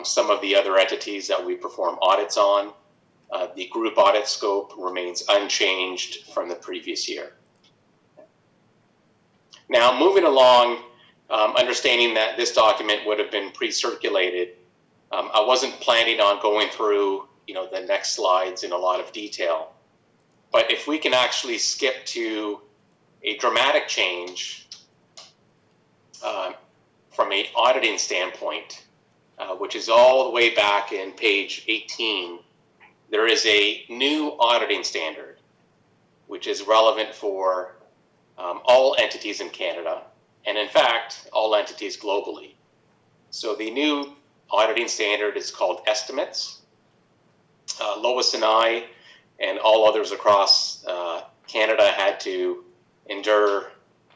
some of the other entities that we perform audits on. The group audit scope remains unchanged from the previous year. Now, moving along, understanding that this document would have been pre-circulated, I wasn't planning on going through, the next slides in a lot of detail. But if we can actually skip to a dramatic change from an auditing standpoint, which is all the way back in page 18, there is a new auditing standard, which is relevant for all entities in Canada, and in fact, all entities globally. So the new auditing standard is called estimates. Lois and I and all others across Canada had to endure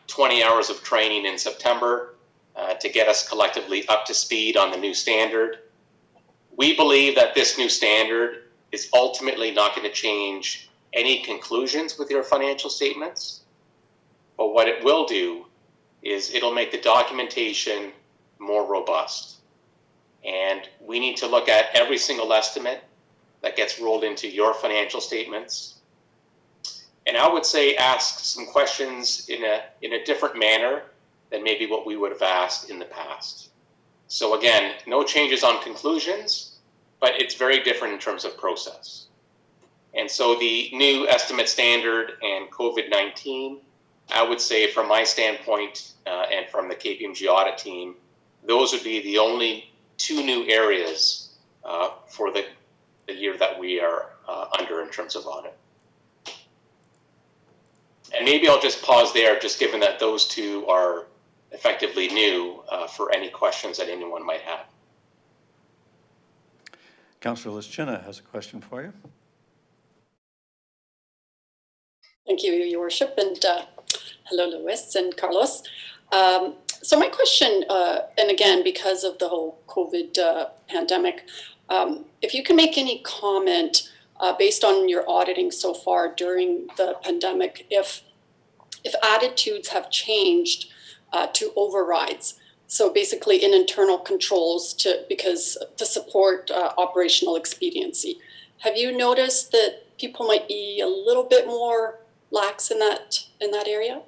20 hours of training in September to get us collectively up to speed on the new standard. We believe that this new standard is ultimately not going to change any conclusions with your financial statements, but what it will do is it'll make the documentation more robust. And we need to look at every single estimate that gets rolled into your financial statements. And I would say ask some questions in a different manner than maybe what we would have asked in the past. So again, no changes on conclusions, but it's very different in terms of process. And so the new estimate standard and COVID-19, I would say from my standpoint and from the KPMG audit team, those would be the only two new areas for the year that we are under in terms of audit. And maybe I'll just pause there, just given that those two are effectively new for any questions that anyone might have. Councillor Lischina has a question for you. Thank you, Your Worship, and hello, Luis and Carlos. So my question, and again, because of the whole COVID pandemic, if you can make any comment based on your auditing so far during the pandemic, if attitudes have changed to overrides, so basically in internal controls to support operational expediency. Have you noticed that people might be a little bit more lax in that area?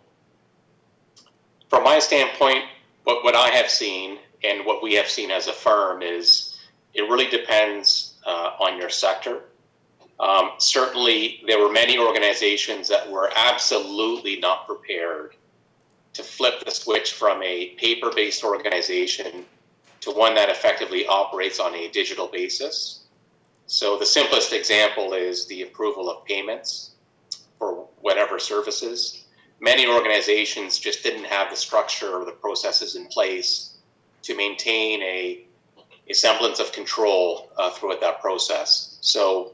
From my standpoint, what I have seen and what we have seen as a firm is it really depends on your sector. Certainly, there were many organizations that were absolutely not prepared to flip the switch from a paper-based organization to one that effectively operates on a digital basis. So the simplest example is the approval of payments for whatever services. Many organizations just didn't have the structure or the processes in place to maintain a semblance of control throughout that process. So,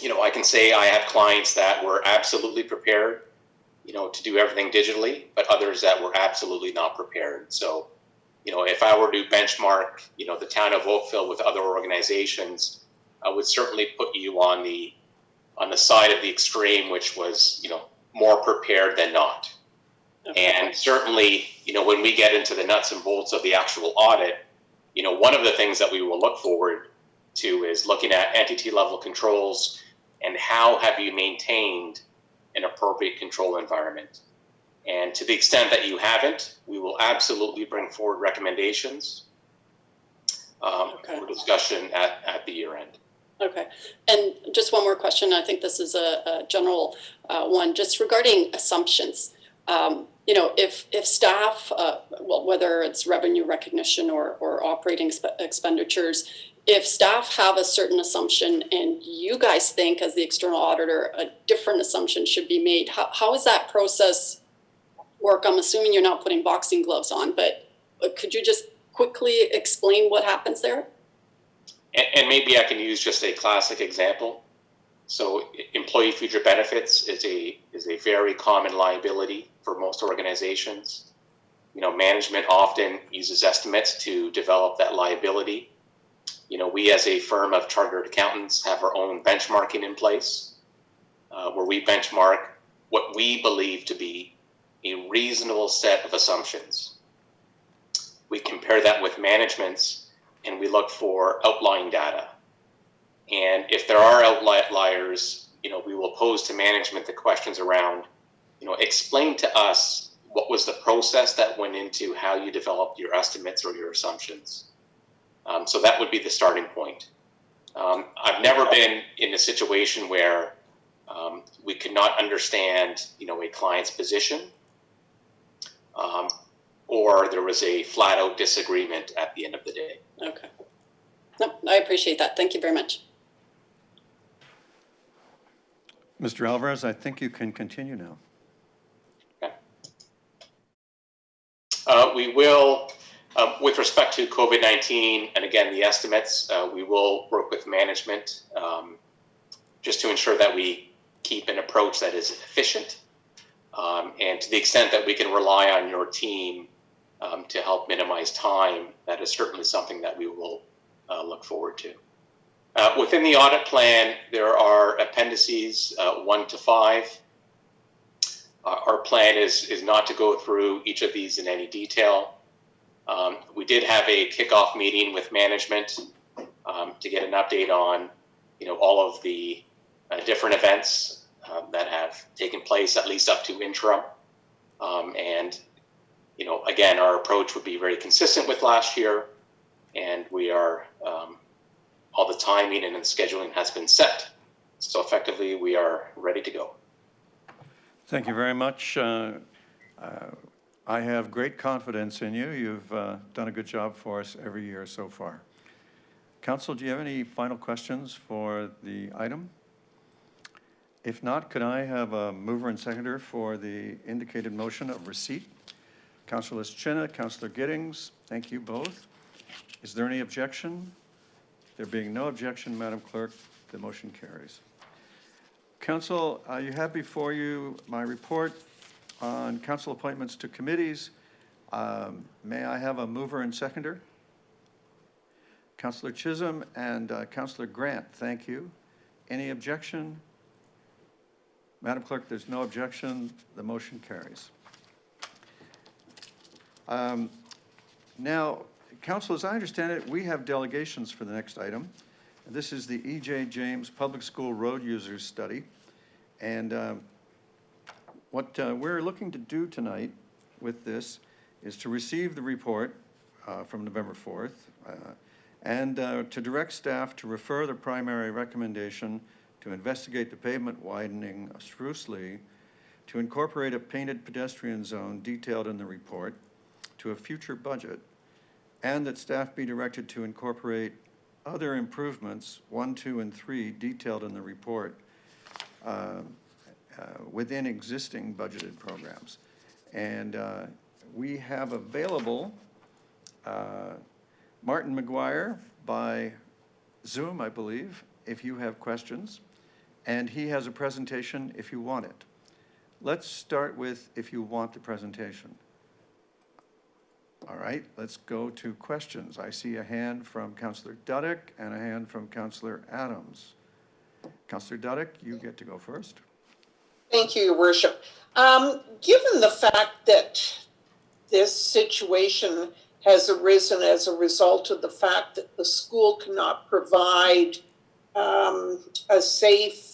I can say I have clients that were absolutely prepared, to do everything digitally, but others that were absolutely not prepared. So, if I were to benchmark, the town of Oakville with other organizations, I would certainly put you on the side of the extreme, which was, more prepared than not. Okay. And certainly, when we get into the nuts and bolts of the actual audit, one of the things that we will look forward to is looking at entity level controls and how have you maintained an appropriate control environment. And to the extent that you haven't, we will absolutely bring forward recommendations for discussion at the year end. Okay. And just one more question. I think this is a general one, just regarding assumptions. If staff, whether it's revenue recognition or operating expenditures, if staff have a certain assumption and you guys think as the external auditor a different assumption should be made, how does that process work? I'm assuming you're not putting boxing gloves on, but could you just quickly explain what happens there? And maybe I can use just a classic example. So employee future benefits is a very common liability for most organizations. Management often uses estimates to develop that liability. We as a firm of chartered accountants have our own benchmarking in place where we benchmark what we believe to be a reasonable set of assumptions. We compare that with management's and we look for outlying data. And if there are outliers, we will pose to management the questions around, explain to us what was the process that went into how you developed your estimates or your assumptions. So that would be the starting point. I've never been in a situation where we could not understand, a client's position or there was a flat out disagreement at the end of the day. Okay. No, I appreciate that. Thank you very much. Mr. Alvarez, I think you can continue now. Okay. We will, with respect to COVID-19, and again, the estimates, we will work with management just to ensure that we keep an approach that is efficient. And to the extent that we can rely on your team to help minimize time, that is certainly something that we will look forward to. Within the audit plan, there are appendices 1 to 5. Our plan is not to go through each of these in any detail. We did have a kickoff meeting with management to get an update on, all of the different events that have taken place, at least up to interim. And, again, our approach would be very consistent with last year, and we are, all the timing and the scheduling has been set. So effectively, we are ready to go. Thank you very much. I have great confidence in you. You've done a good job for us every year so far. Council, do you have any final questions for the item? If not, could I have a mover and seconder for the indicated motion of receipt? Councillor Lischina, Councillor Giddings, thank you both. Is there any objection? There being no objection, Madam Clerk, the motion carries. Council, you have before you my report on council appointments to committees. May I have a mover and seconder? Councillor Chisholm and Councillor Grant, thank you. Any objection? Madam Clerk, there's no objection. The motion carries. Now, Council, as I understand it, we have delegations for the next item. This is the E.J. James Public School Road Users Study. And what we're looking to do tonight with this is to receive the report from November 4th and to direct staff to refer the primary recommendation to investigate the pavement widening of Spruce Lee, to incorporate a painted pedestrian zone detailed in the report to a future budget, and that staff be directed to incorporate other improvements, 1, 2, and 3, detailed in the report within existing budgeted programs. And we have available Martin McGuire by Zoom, I believe, if you have questions. And he has a presentation if you want it. Let's start with if you want the presentation. All right, let's go to questions. I see a hand from Councillor Duddick and a hand from Councillor Adams. Councillor Duddick, you get to go first. Thank you, Your Worship. Given the fact that this situation has arisen as a result of the fact that the school cannot provide a safe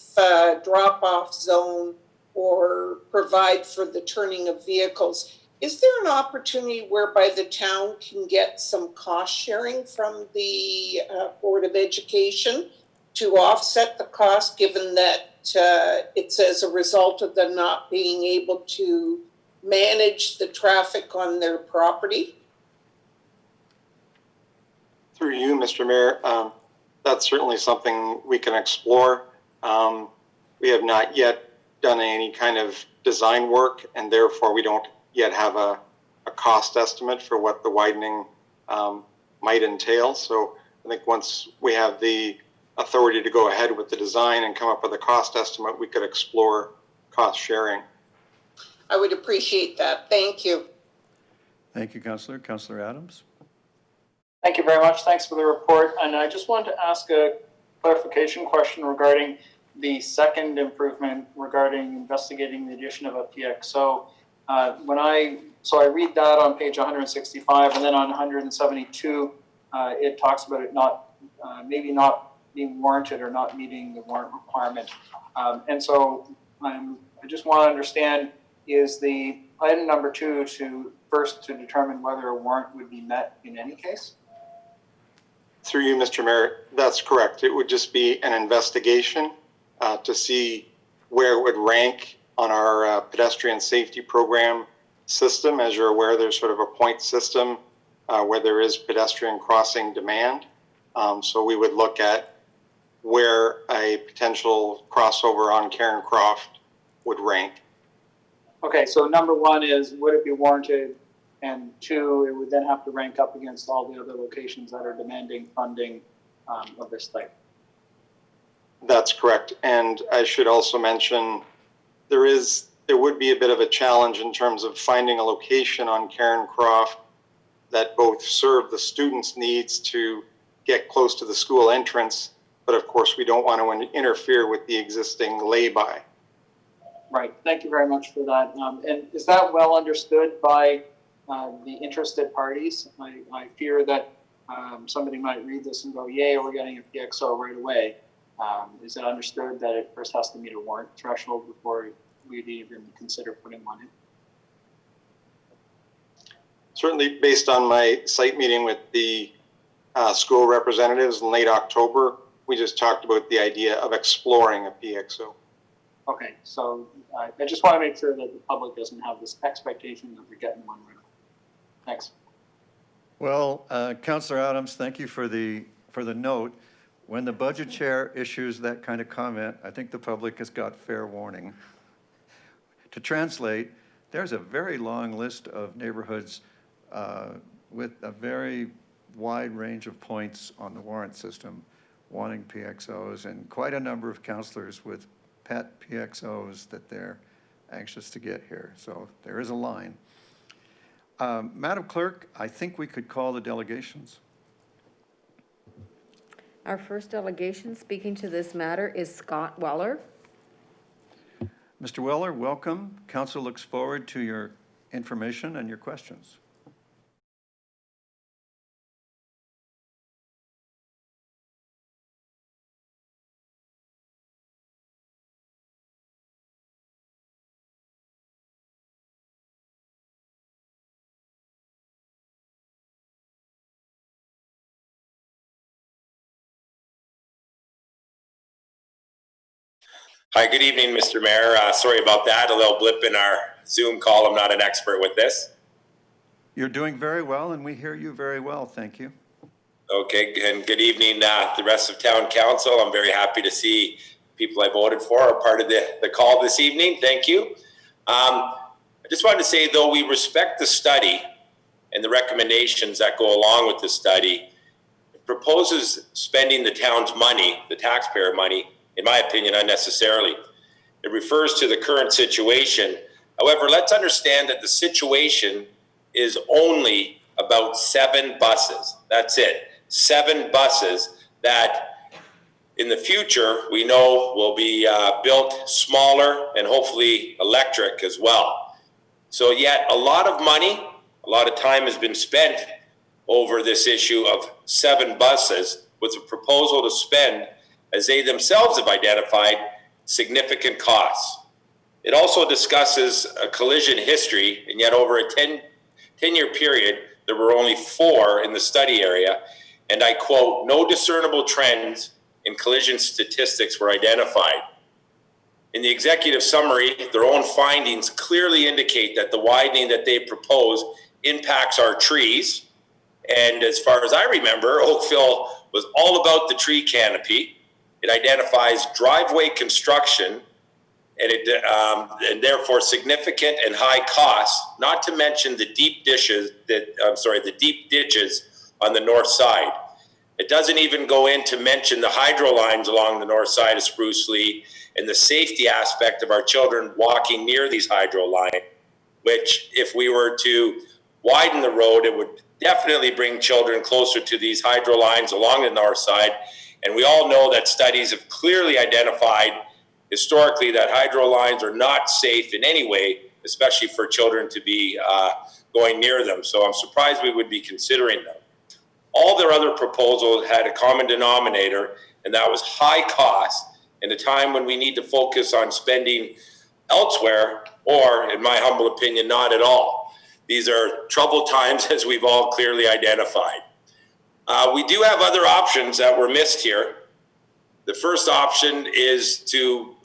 drop-off zone or provide for the turning of vehicles, is there an opportunity whereby the town can get some cost sharing from the Board of Education to offset the cost, given that it's as a result of them not being able to manage the traffic on their property? Through you, Mr. Mayor, that's certainly something we can explore. We have not yet done any kind of design work, and therefore we don't yet have a cost estimate for what the widening might entail. So I think once we have the authority to go ahead with the design and come up with a cost estimate, we could explore cost sharing. I would appreciate that. Thank you. Thank you, Councillor. Councillor Adams. Thank you very much. Thanks for the report. And I just wanted to ask a clarification question regarding the second improvement regarding investigating the addition of a PXO. So I read that on page 165, and then on 172, it talks about it maybe not being warranted or not meeting the warrant requirement. And so I just want to understand, is the item number 2 to determine whether a warrant would be met in any case? Through you, Mr. Mayor, that's correct. It would just be an investigation to see where it would rank on our pedestrian safety program system. As you're aware, there's sort of a point system where there is pedestrian crossing demand. So we would look at where a potential crossover on Karen Croft would rank. Okay, so number one is, would it be warranted? And two, it would then have to rank up against all the other locations that are demanding funding of this type. That's correct. And I should also mention, there would be a bit of a challenge in terms of finding a location on Karen Croft that both serve the students' needs to get close to the school entrance, but of course we don't want to interfere with the existing lay-by. Right, thank you very much for that. And is that well understood by the interested parties? I fear that somebody might read this and go, yay, we're getting a PXO right away. Is it understood that it first has to meet a warrant threshold before we'd even consider putting one in? Certainly, based on my site meeting with the school representatives in late October, we just talked about the idea of exploring a PXO. Okay, so I just want to make sure that the public doesn't have this expectation that they're getting one right away. Thanks. Well, Councillor Adams, thank you for the note. When the budget chair issues that kind of comment, I think the public has got fair warning. To translate, there's a very long list of neighborhoods with a very wide range of points on the warrant system wanting PXOs, and quite a number of councillors with pet PXOs that they're anxious to get here. So there is a line. Madam Clerk, I think we could call the delegations. Our first delegation speaking to this matter is Scott Weller. Mr. Weller, welcome. Council looks forward to your information and your questions. Hi, good evening, Mr. Mayor. Sorry about that, a little blip in our Zoom call. I'm not an expert with this. You're doing very well, and we hear you very well. Thank you. Okay, and good evening, the rest of Town Council. I'm very happy to see people I voted for are part of the call this evening. Thank you. I just wanted to say, though we respect the study and the recommendations that go along with the study, it proposes spending the town's money, the taxpayer money, in my opinion, unnecessarily. It refers to the current situation. However, let's understand that the situation is only about 7 buses. That's it. 7 buses that in the future we know will be built smaller and hopefully electric as well. So yet a lot of money, a lot of time has been spent over this issue of 7 buses with a proposal to spend, as they themselves have identified, significant costs. It also discusses a collision history, and yet over a 10-year period, there were only 4 in the study area, and I quote, "No discernible trends in collision statistics were identified." In the executive summary, their own findings clearly indicate that the widening that they propose impacts our trees, and as far as I remember, Oakville was all about the tree canopy. It identifies driveway construction and therefore significant and high costs, not to mention the deep ditches on the north side. It doesn't even go in to mention the hydro lines along the north side of Spruce Lee and the safety aspect of our children walking near these hydro lines, which if we were to widen the road, it would definitely bring children closer to these hydro lines along the north side. And we all know that studies have clearly identified historically that hydro lines are not safe in any way, especially for children to be going near them. So I'm surprised we would be considering them. All their other proposals had a common denominator, and that was high cost in a time when we need to focus on spending elsewhere, or in my humble opinion, not at all. These are troubled times, as we've all clearly identified. We do have other options that were missed here. The first option is to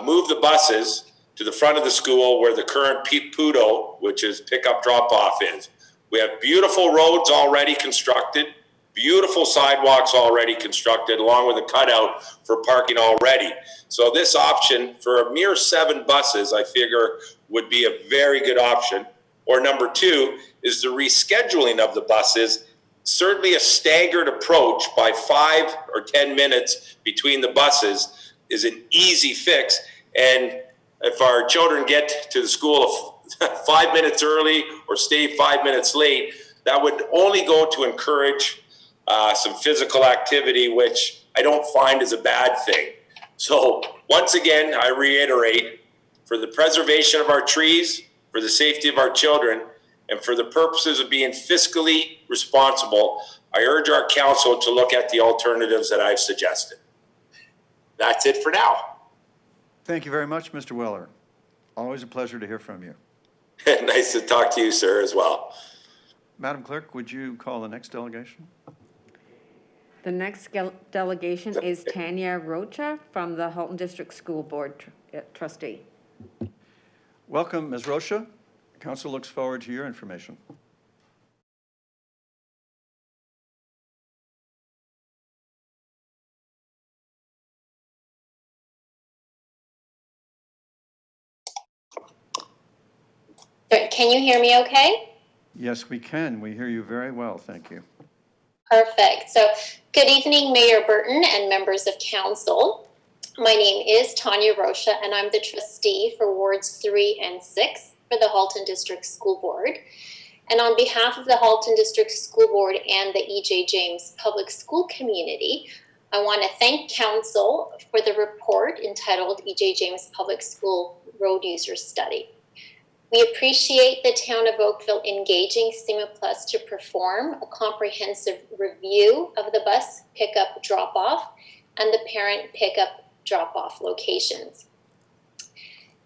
move the buses to to the front of the school where the current PUDO, which is pickup drop-off, is. We have beautiful roads already constructed, beautiful sidewalks already constructed, along with a cutout for parking already. So this option for a mere 7 buses, I figure, would be a very good option. Or number 2 is the rescheduling of the buses. Certainly a staggered approach by 5 or 10 minutes between the buses is an easy fix. And if our children get to the school 5 minutes early or stay 5 minutes late, that would only go to encourage some physical activity, which I don't find is a bad thing. So once again, I reiterate, for the preservation of our trees, for the safety of our children, and for the purposes of being fiscally responsible, I urge our council to look at the alternatives that I've suggested. That's it for now. Thank you very much, Mr. Weller. Always a pleasure to hear from you. Nice to talk to you, sir, as well. Madam Clerk, would you call the next delegation? The next delegation is Tanya Rocha from the Halton District School Board trustee. Welcome, Ms. Rocha. Council looks forward to your information. Can you hear me okay? Yes, we can. We hear you very well. Thank you. Perfect. So good evening, Mayor Burton and members of council. My name is Tanya Rocha, and I'm the trustee for Wards 3 and 6 for the Halton District School Board. And on behalf of the Halton District School Board and the E.J. James Public School community, I want to thank council for the report entitled E.J. James Public School Road User Study. We appreciate the town of Oakville engaging SEMA Plus to perform a comprehensive review of the bus pickup drop-off and the parent pickup drop-off locations.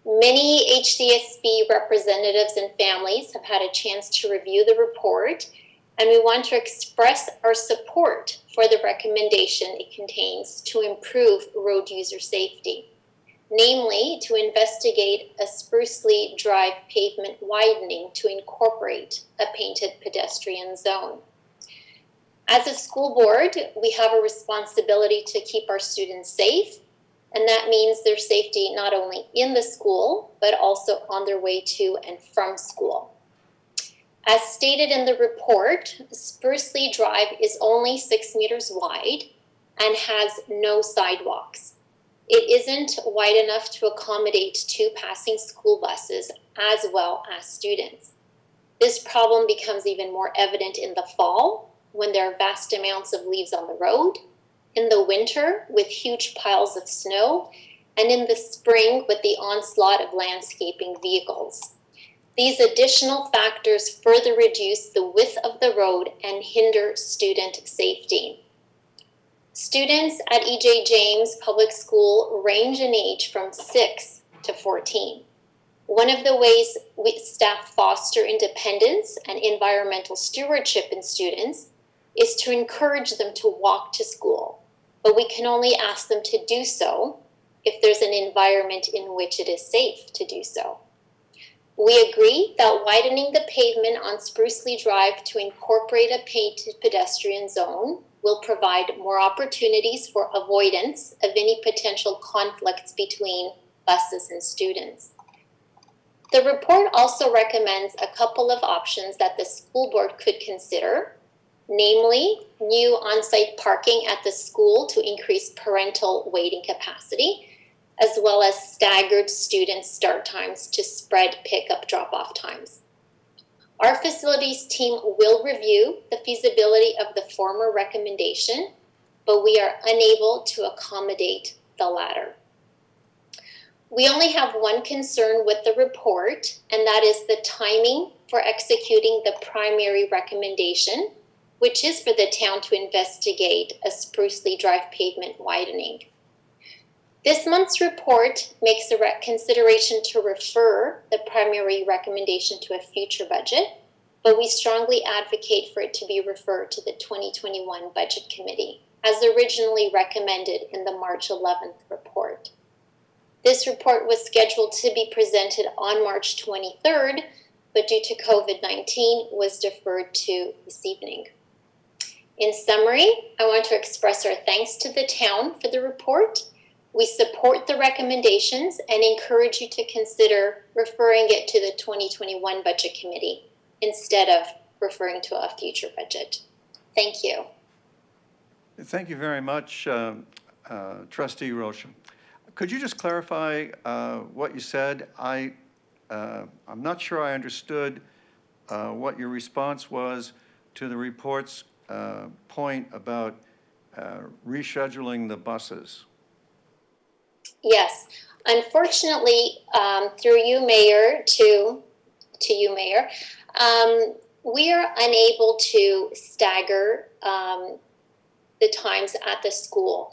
Many HDSB representatives and families have had a chance to review the report, and we want to express our support for the recommendation it contains to improve road user safety. Namely, to investigate a Sprucely Drive pavement widening to incorporate a painted pedestrian zone. As a school board, we have a responsibility to keep our students safe, and that means their safety not only in the school, but also on their way to and from school. As stated in the report, Sprucely Drive is only 6 meters wide and has no sidewalks. It isn't wide enough to accommodate 2 passing school buses as well as students. This problem becomes even more evident in the fall when there are vast amounts of leaves on the road, in the winter with huge piles of snow, and in the spring with the onslaught of landscaping vehicles. These additional factors further reduce the width of the road and hinder student safety. Students at E.J. James Public School range in age from 6 to 14. One of the ways staff foster independence and environmental stewardship in students is to encourage them to walk to school, but we can only ask them to do so if there's an environment in which it is safe to do so. We agree that widening the pavement on Sprucely Drive to incorporate a painted pedestrian zone will provide more opportunities for avoidance of any potential conflicts between buses and students. The report also recommends a couple of options that the school board could consider, namely new on-site parking at the school to increase parental waiting capacity, as well as staggered student start times to spread pickup drop-off times. Our facilities team will review the feasibility of the former recommendation, but we are unable to accommodate the latter. We only have one concern with the report, and that is the timing for executing the primary recommendation, which is for the town to investigate a Sprucely Drive pavement widening. This month's report makes a consideration to refer the primary recommendation to a future budget, but we strongly advocate for it to be referred to the 2021 Budget Committee, as originally recommended in the March 11th report. This report was scheduled to be presented on March 23rd, but due to COVID-19 was deferred to this evening. In summary, I want to express our thanks to the town for the report. We support the recommendations and encourage you to consider referring it to the 2021 Budget Committee instead of referring to a future budget. Thank you. Thank you very much, Trustee Rocha. Could you just clarify what you said? I'm not sure I understood what your response was to the report's point about rescheduling the buses. Yes, unfortunately, through you, Mayor, to you, Mayor, we are unable to stagger the times at the school.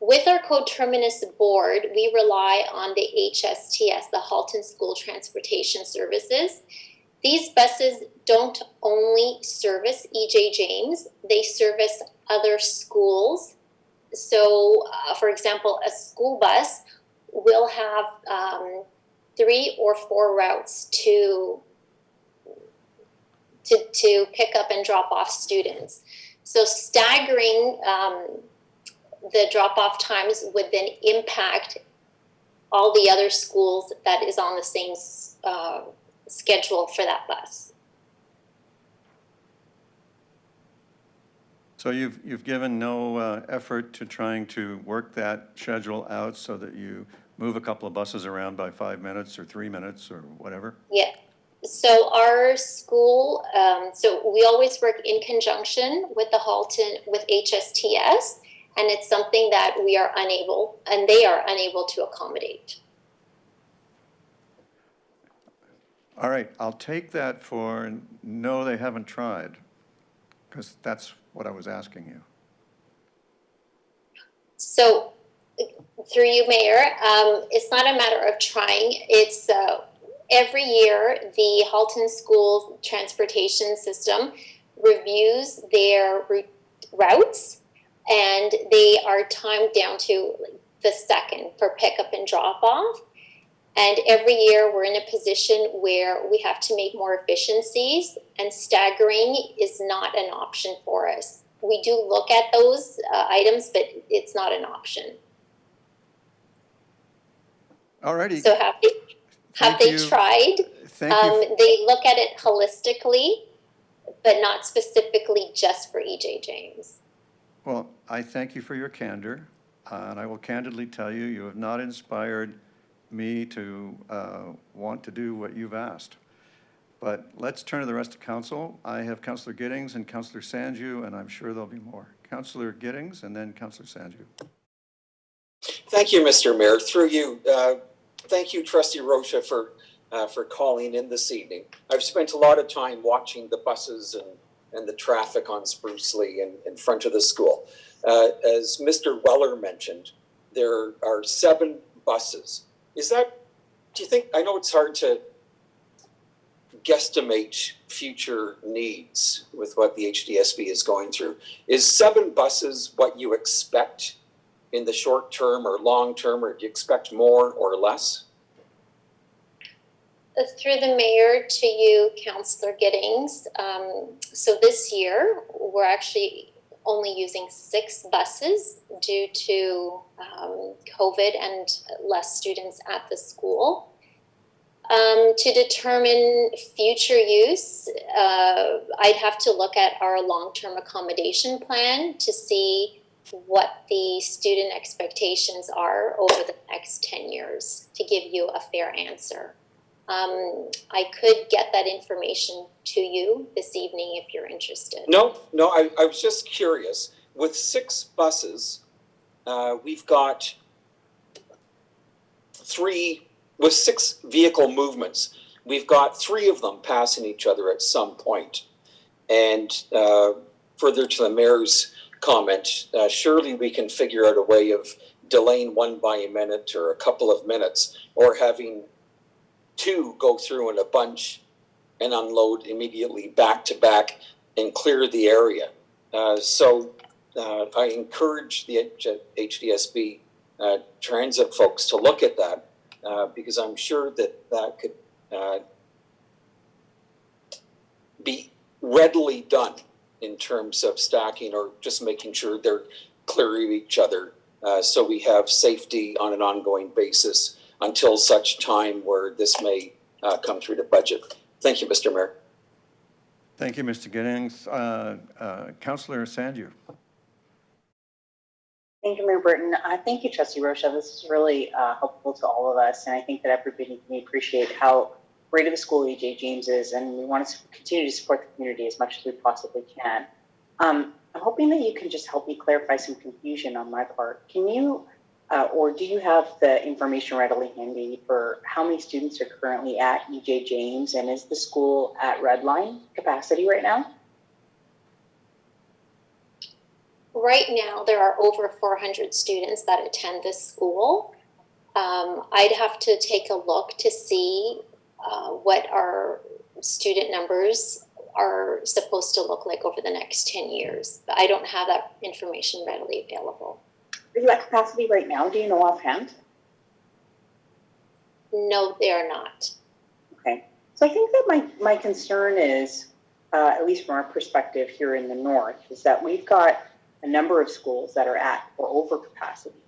With our coterminous board, we rely on the HSTS, the Halton School Transportation Services. These buses don't only service E.J. James, they service other schools. So, for example, a school bus will have 3 or 4 routes to pick up and drop off students. So staggering the drop-off times would then impact all the other schools that is on the same schedule for that bus. So you've given no effort to trying to work that schedule out so that you move a couple of buses around by 5 minutes or 3 minutes or whatever? Yeah. So our school, so we always work in conjunction with the Halton, with HSTS, and it's something that we are unable, and they are unable to accommodate. All right, I'll take that for no, they haven't tried, because that's what I was asking you. So through you, Mayor, it's not a matter of trying. It's every year the Halton School Transportation System reviews their routes, and they are timed down to the second for pickup and drop off. And every year we're in a position where we have to make more efficiencies, and staggering is not an option for us. We do look at those items, but it's not an option. All righty. So have they tried? Thank you. They look at it holistically, but not specifically just for E.J. James. Well, I thank you for your candor, and I will candidly tell you, you have not inspired me to want to do what you've asked. But let's turn to the rest of council. I have Councillor Giddings and Councillor Sanju, and I'm sure there'll be more. Councillor Giddings and then Councillor Sanju. Thank you, Mr. Mayor. Through you, thank you, Trustee Rocha, for calling in this evening. I've spent a lot of time watching the buses and the traffic on Spruce Lee in front of the school. As Mr. Weller mentioned, there are 7 buses. Do you think, I know it's hard to guesstimate future needs with what the HDSB is going through. Is 7 buses what you expect in the short term or long term, or do you expect more or less? Through the mayor to you, Councillor Giddings. So this year, we're actually only using 6 buses due to COVID and less students at the school. To determine future use, I'd have to look at our long-term accommodation plan to see what the student expectations are over the next 10 years to give you a fair answer. I could get that information to you this evening if you're interested. No, I was just curious. With 6 buses, we've got 3, with 6 vehicle movements, we've got 3 of them passing each other at some point. And further to the mayor's comment, surely we can figure out a way of delaying one by a minute or a couple of minutes, or having 2 go through in a bunch and unload immediately back to back and clear the area. So I encourage the HDSB transit folks to look at that, because I'm sure that that could be readily done in terms of stacking or just making sure they're clear of each other, so we have safety on an ongoing basis until such time where this may come through the budget. Thank you, Mr. Mayor. Thank you, Mr. Giddings. Councillor Sandu. Thank you, Mayor Burton. Thank you, Trustee Rocha. This is really helpful to all of us, and I think that everybody can appreciate how great of a school E.J. James is, and we want to continue to support the community as much as we possibly can. I'm hoping that you can just help me clarify some confusion on my part. Can you, or do you have the information readily handy for how many students are currently at E.J. James, and is the school at redline capacity right now? Right now, there are over 400 students that attend this school. I'd have to take a look to see what our student numbers are supposed to look like over the next 10 years. But I don't have that information readily available. Are you at capacity right now? Do you know offhand? No, they are not. Okay. So I think that my concern is, at least from our perspective here in the north, is that we've got a number of schools that are at or over capacity.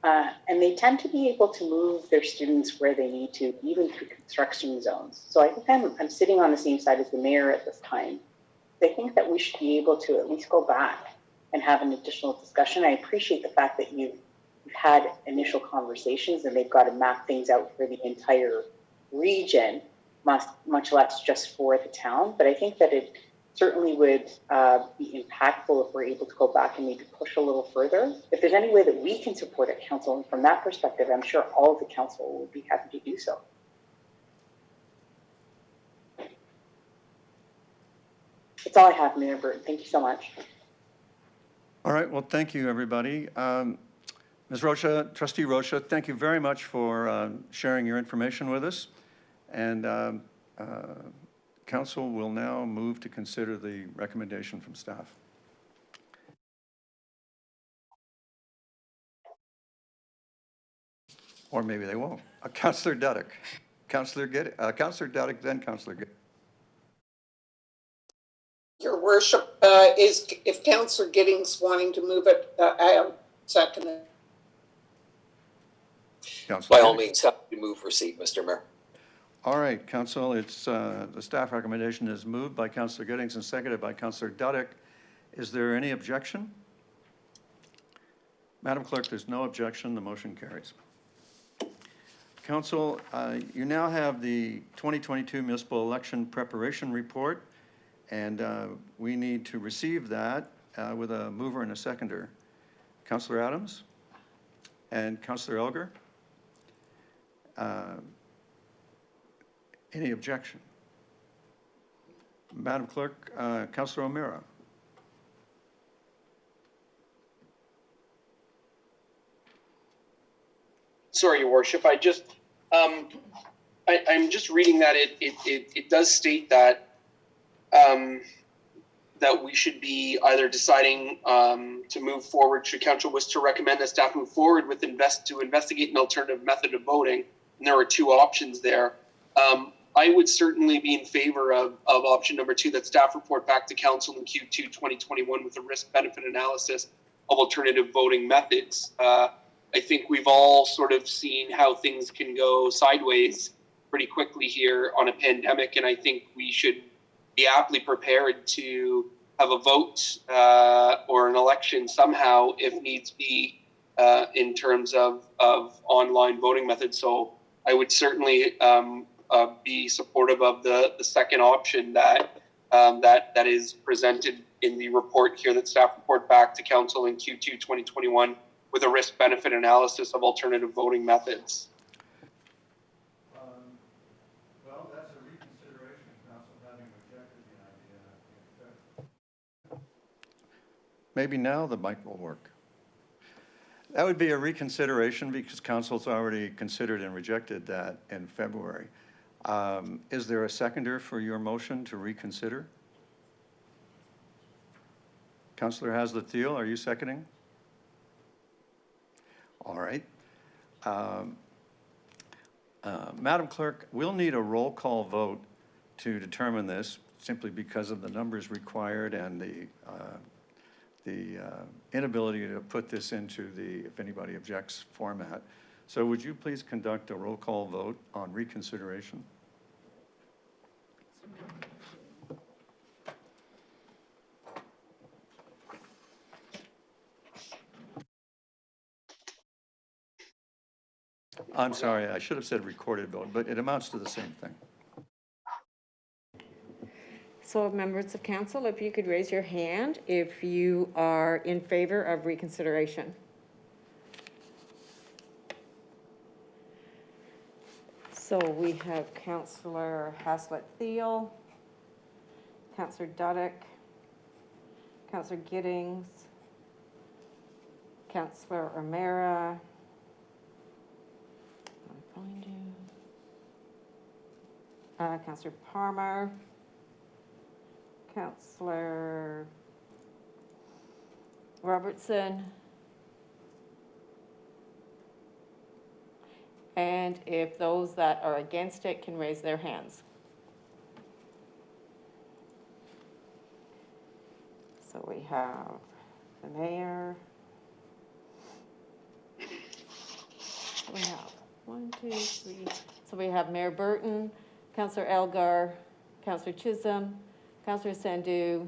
And they tend to be able to move their students where they need to, even through construction zones. So I think I'm sitting on the same side as the mayor at this time. I think that we should be able to at least go back and have an additional discussion. I appreciate the fact that you've had initial conversations and they've got to map things out for the entire region, much less just for the town. But I think that it certainly would be impactful if we're able to go back and maybe push a little further. If there's any way that we can support it, council, and from that perspective, I'm sure all of the council would be happy to do so. That's all I have, Mayor Burton. Thank you so much. All right, well, thank you, everybody. Ms. Rocha, Trustee Rocha, thank you very much for sharing your information with us. And Council will now move to consider the recommendation from staff. Or maybe they won't. Councillor Duddick. Councillor Duddick, then Councillor Giddings. Your worship, is if Councillor Giddings wanting to move it, I am seconding. By all means, happy to move receipt, Mr. Mayor. All right, Council, it's the staff recommendation is moved by Councillor Giddings and seconded by Councillor Duddick. Is there any objection? Madam Clerk, there's no objection. The motion carries. Council, you now have the 2022 municipal election preparation report, and we need to receive that with a mover and a seconder. Councillor Adams and Councillor Elgar. Any objection? Madam Clerk, Councillor O'Meara. Sorry, Your Worship. I'm just reading that it does state that that we should be either deciding to move forward. Should Council wish to recommend that staff move forward with to investigate an alternative method of voting, and there are two options there. I would certainly be in favor of option number 2, that staff report back to Council in Q2 2021 with a risk-benefit analysis of alternative voting methods. I think we've all sort of seen how things can go sideways pretty quickly here on a pandemic, and I think we should be aptly prepared to have a vote or an election somehow if needs be in terms of online voting methods. So I would certainly be supportive of the second option that is presented in the report here, that staff report back to Council in Q2 2021 with a risk-benefit analysis of alternative voting methods. Well, that's a reconsideration of Council having rejected the idea. Maybe now the mic will work. That would be a reconsideration because Council's already considered and rejected that in February. Is there a seconder for your motion to reconsider? Councillor Haslett-Thiel, are you seconding? All right. Madam Clerk, we'll need a roll call vote to determine this, simply because of the numbers required and the inability to put this into the, if anybody objects, format. So would you please conduct a roll call vote on reconsideration? I'm sorry, I should have said recorded vote, but it amounts to the same thing. So members of council, if you could raise your hand if you are in favor of reconsideration. So we have Councillor Haslett-Thiel, Councillor Duddick, Councillor Giddings, Councillor O'Meara. Councillor Palmer, Councillor Robertson, and if those that are against it can raise their hands. So we have the mayor. We have 1, 2, 3. So we have Mayor Burton, Councillor Elgar, Councillor Chisholm, Councillor Sandhu,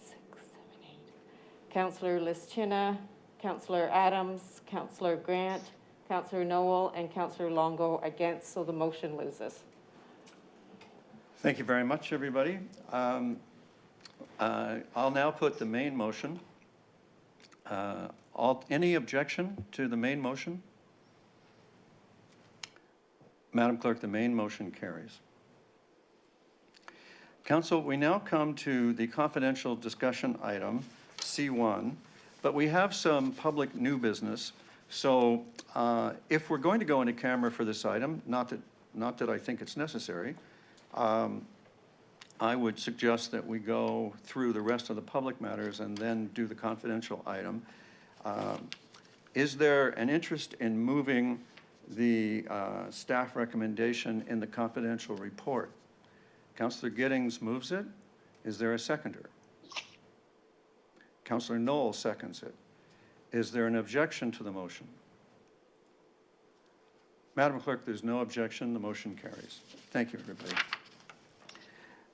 6, 7, 8. Councillor Lischina, Councillor Adams, Councillor Grant, Councillor Noel, and Councillor Longo against, so the motion loses. Thank you very much, everybody. I'll now put the main motion. Any objection to the main motion? Madam Clerk, the main motion carries. Council, we now come to the confidential discussion item, C1, but we have some public new business. So if we're going to go into camera for this item, not that I think it's necessary, I would suggest that we go through the rest of the public matters and then do the confidential item. Is there an interest in moving the staff recommendation in the confidential report? Councillor Giddings moves it. Is there a seconder? Councillor Noel seconds it. Is there an objection to the motion? Madam Clerk, there's no objection. The motion carries. Thank you, everybody.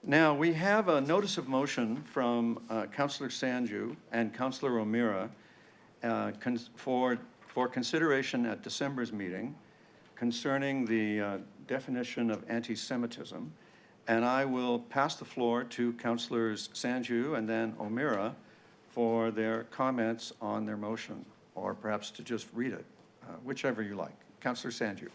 Now, we have a notice of motion from Councillor Sandhu and Councillor O'Meara for consideration at December's meeting concerning the definition of anti-Semitism. And I will pass the floor to Councillors Sandhu and then O'Meara for their comments on their motion, or perhaps to just read it, whichever you like. Councillor Sandhu.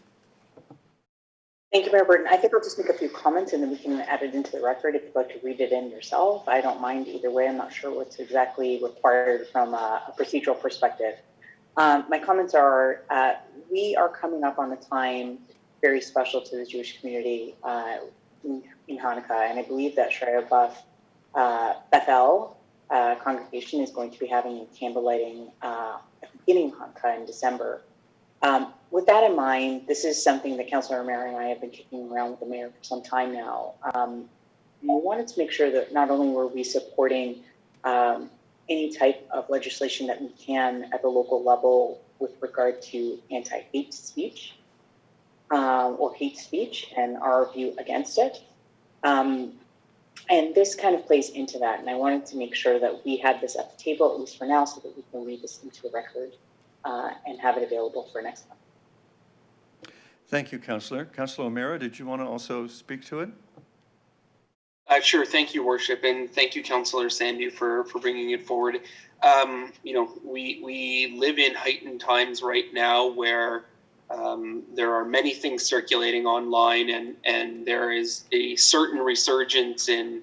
Thank you, Mayor Burton. I think I'll just make a few comments and then we can add it into the record if you'd like to read it in yourself. I don't mind either way. I'm not sure what's exactly required from a procedural perspective. My comments are, we are coming up on a time very special to the Jewish community in Hanukkah, and I believe that Shreya Bethel congregation is going to be having a candle lighting at the beginning of Hanukkah in December. With that in mind, this is something that Councillor O'Meara and I have been kicking around with the mayor for some time now. We wanted to make sure that not only were we supporting any type of legislation that we can at the local level with regard to anti-hate speech or hate speech and our view against it. And this kind of plays into that. And I wanted to make sure that we had this at the table, at least for now, so that we can read this into a record and have it available for next month. Thank you, Councillor. Councillor O'Meara, did you want to also speak to it? Sure. Thank you, Worship, and thank you, Councillor Sandhu, for bringing it forward. You know, we live in heightened times right now where there are many things circulating online, and there is a certain resurgence in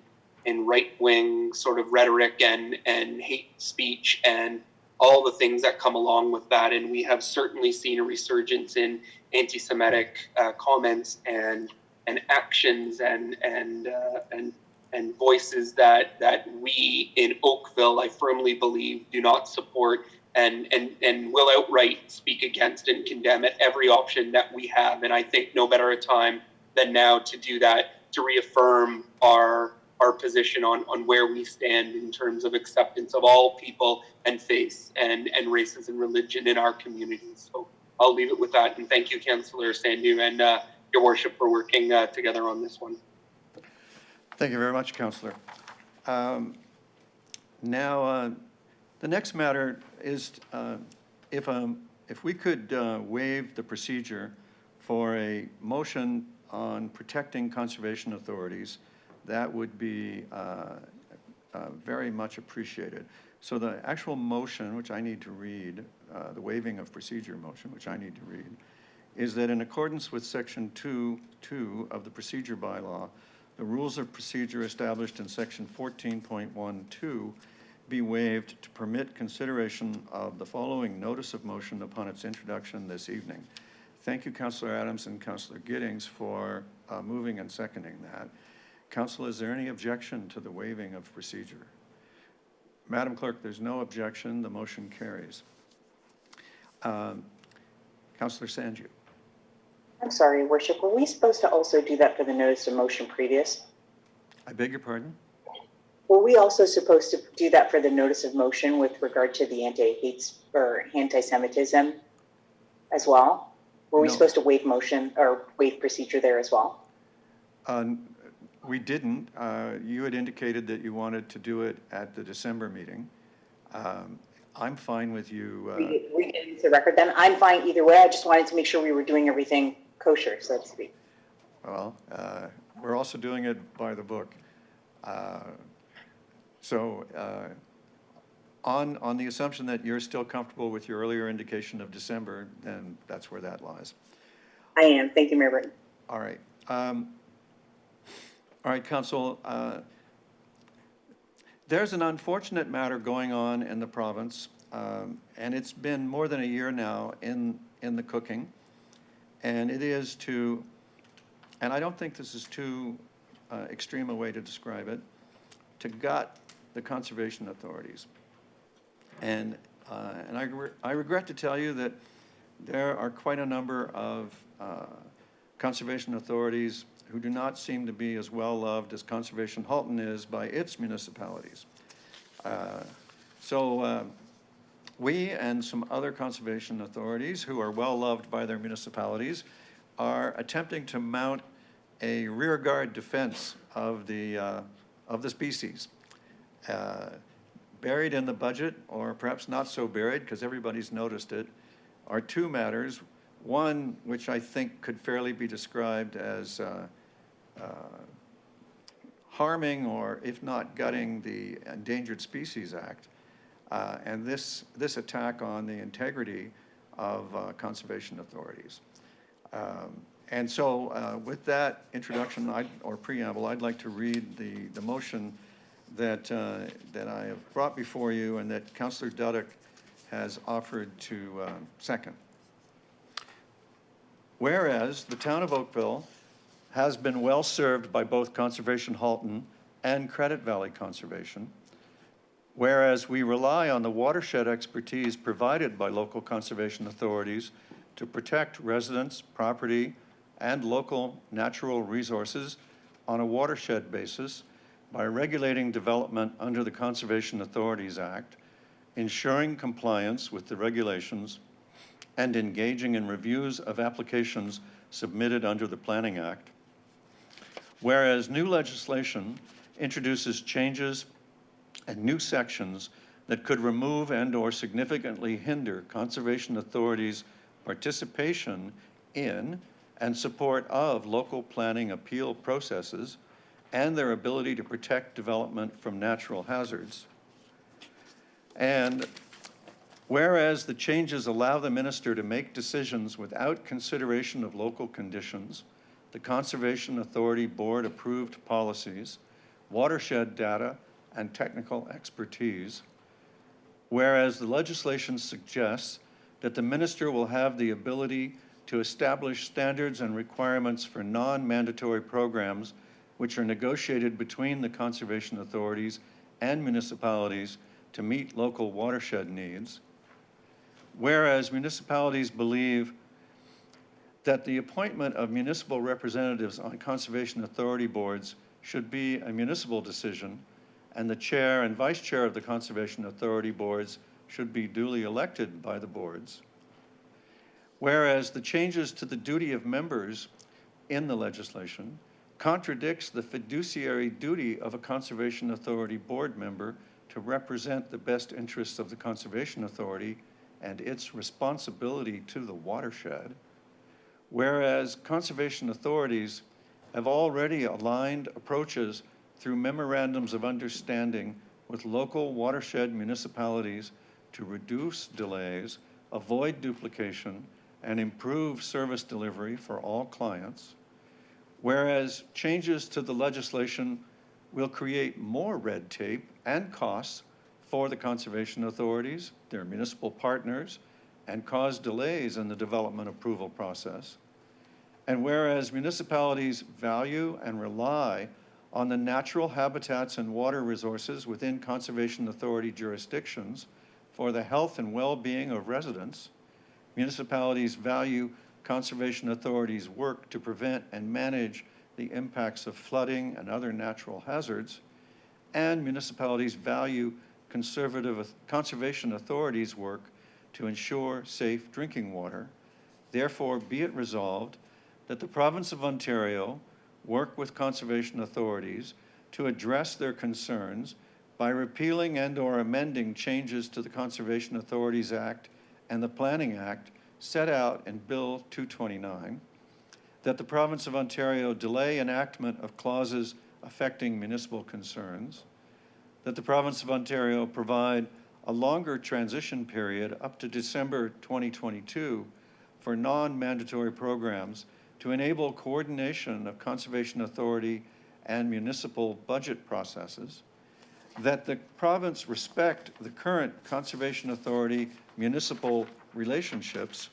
right-wing sort of rhetoric and hate speech and all the things that come along with that. And we have certainly seen a resurgence in anti-Semitic comments and actions and and voices that we in Oakville, I firmly believe, do not support and will outright speak against and condemn at every option that we have. And I think no better a time than now to do that, to reaffirm our position on where we stand in terms of acceptance of all people and faiths and races and religion in our communities. So I'll leave it with that. And thank you, Councillor Sandu and Your Worship, for working together on this one. Thank you very much, Councillor. Now, the next matter is if we could waive the procedure for a motion on protecting conservation authorities, that would be very much appreciated. So the actual motion, which I need to read, the waiving of procedure motion, which I need to read, is that in accordance with Section 2.2 of the procedure bylaw, the rules of procedure established in Section 14.12 be waived to permit consideration of the following notice of motion upon its introduction this evening. Thank you, Councillor Adams and Councillor Giddings, for moving and seconding that. Council, is there any objection to the waiving of procedure? Madam Clerk, there's no objection. The motion carries. Councillor Sandu. I'm sorry, Your Worship. Were we supposed to also do that for the notice of motion previous? I beg your pardon? Were we also supposed to do that for the notice of motion with regard to the anti-hate or anti-Semitism as well? Were we supposed to waive motion or waive procedure there as well? We didn't. You had indicated that you wanted to do it at the December meeting. I'm fine with you. Read it into the record then. I'm fine either way. I just wanted to make sure we were doing everything kosher, so to speak. Well, we're also doing it by the book. On the assumption that you're still comfortable with your earlier indication of December, then that's where that lies. I am. Thank you, Mayor Britton. All right. All right, Council. There's an unfortunate matter going on in the province, and it's been more than a year now in the cooking. And it is to, and I don't think this is too extreme a way to describe it, to gut the conservation authorities. And I regret to tell you that there are quite a number of conservation authorities who do not seem to be as well loved as Conservation Halton is by its municipalities. We and some other conservation authorities who are well loved by their municipalities are attempting to mount a rearguard defense of the species. Buried in the budget, or perhaps not so buried because everybody's noticed it, are two matters. One, which I think could fairly be described as harming, or if not gutting, the Endangered Species Act, and this attack on the integrity of conservation authorities. And so with that introduction or preamble, I'd like to read the motion that I have brought before you and that Councillor Dudek has offered to second. Whereas the town of Oakville has been well served by both Conservation Halton and Credit Valley Conservation, whereas we rely on the watershed expertise provided by local conservation authorities to protect residents, property, and local natural resources on a watershed basis by regulating development under the Conservation Authorities Act, ensuring compliance with the regulations, and engaging in reviews of applications submitted under the Planning Act. Whereas new legislation introduces changes and new sections that could remove and/or significantly hinder conservation authorities' participation in and support of local planning appeal processes and their ability to protect development from natural hazards. And whereas the changes allow the minister to make decisions without consideration of local conditions, the Conservation Authority Board approved policies, watershed data, and technical expertise, whereas the legislation suggests that the minister will have the ability to establish standards and requirements for non-mandatory programs which are negotiated between the conservation authorities and municipalities to meet local watershed needs. Whereas municipalities believe that the appointment of municipal representatives on conservation authority boards should be a municipal decision, and the chair and vice chair of the conservation authority boards should be duly elected by the boards. Whereas the changes to the duty of members in the legislation contradicts the fiduciary duty of a conservation authority board member to represent the best interests of the conservation authority and its responsibility to the watershed. Whereas conservation authorities have already aligned approaches through memorandums of understanding with local watershed municipalities to reduce delays, avoid duplication, and improve service delivery for all clients. Whereas changes to the legislation will create more red tape and costs for the conservation authorities, their municipal partners, and cause delays in the development approval process. And whereas municipalities value and rely on the natural habitats and water resources within conservation authority jurisdictions for the health and well-being of residents, municipalities value conservation authorities' work to prevent and manage the impacts of flooding and other natural hazards, and municipalities value conservation authorities' work to ensure safe drinking water. Therefore, be it resolved that the province of Ontario work with conservation authorities to address their concerns by repealing and/or amending changes to the Conservation Authorities Act and the Planning Act set out in Bill 229, that the province of Ontario delay enactment of clauses affecting municipal concerns, that the province of Ontario provide a longer transition period up to December 2022 for non-mandatory programs to enable coordination of conservation authority and municipal budget processes, that the province respect the current conservation authority municipal relationships,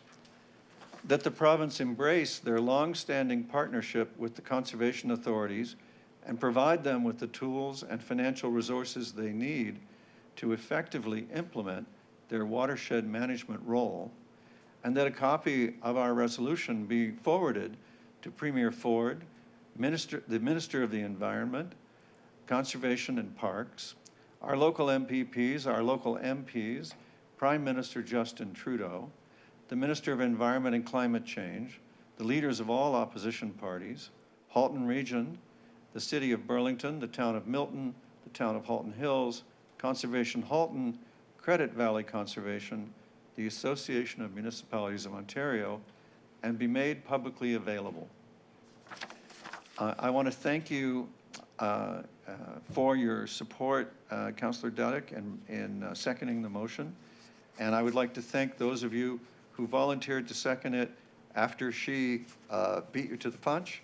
that the province embrace their long-standing partnership with the conservation authorities and provide them with the tools and financial resources they need to effectively implement their watershed management role, and that a copy of our resolution be forwarded to Premier Ford, the Minister of the Environment, Conservation and Parks, our local MPPs, our local MPs, Prime Minister Justin Trudeau, the Minister of Environment and Climate Change, the leaders of all opposition parties, Halton Region, the City of Burlington, the Town of Milton, the Town of Halton Hills, Conservation Halton, Credit Valley Conservation, the Association of Municipalities of Ontario, and be made publicly available. I want to thank you for your support, Councillor Dudek, in seconding the motion. And I would like to thank those of you who volunteered to second it after she beat you to the punch.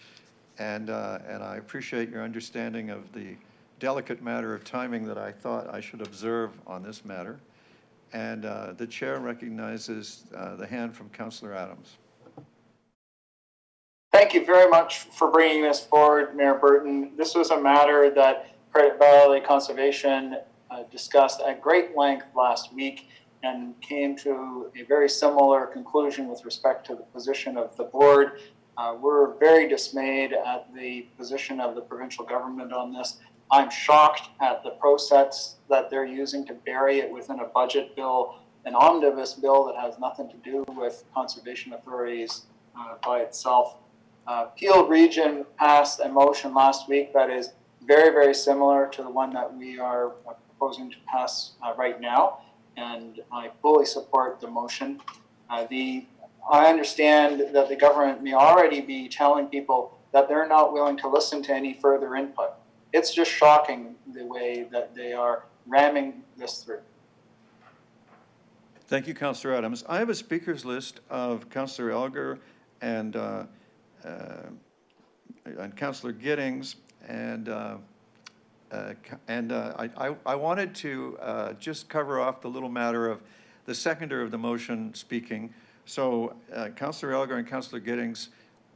And I appreciate your understanding of the delicate matter of timing that I thought I should observe on this matter. And the chair recognizes the hand from Councillor Adams. Thank you very much for bringing this forward, Mayor Burton. This was a matter that Credit Valley Conservation discussed at great length last week and came to a very similar conclusion with respect to the position of the board. We're very dismayed at the position of the provincial government on this. I'm shocked at the process that they're using to bury it within a budget bill, an omnibus bill that has nothing to do with conservation authorities by itself. Peel Region passed a motion last week that is very, very similar to the one that we are proposing to pass right now, and I fully support the motion. I understand that the government may already be telling people that they're not willing to listen to any further input. It's just shocking the way that they are ramming this through. Thank you, Councillor Adams. I have a speakers list of Councillor Elgar and Councillor Giddings, and I wanted to just cover off the little matter of the seconder of the motion speaking. So Councillor Elgar and Councillor Giddings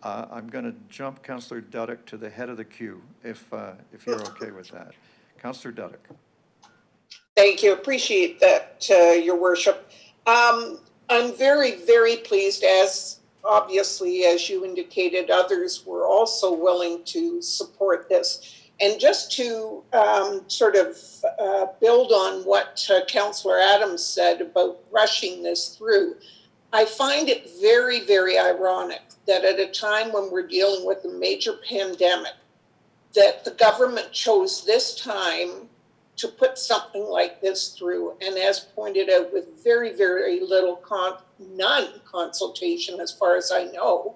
I'm going to jump Councillor Duddeck to the head of the queue, if you're okay with that. Councillor Duddeck. Thank you. Appreciate that, Your Worship. I'm very, very pleased, as obviously, as you indicated, others were also willing to support this. And just to build on what Councillor Adams said about rushing this through, I find it very, very ironic that at a time when we're dealing with a major pandemic, that the government chose this time to put something like this through, and as pointed out, with very, very little, none consultation as far as I know.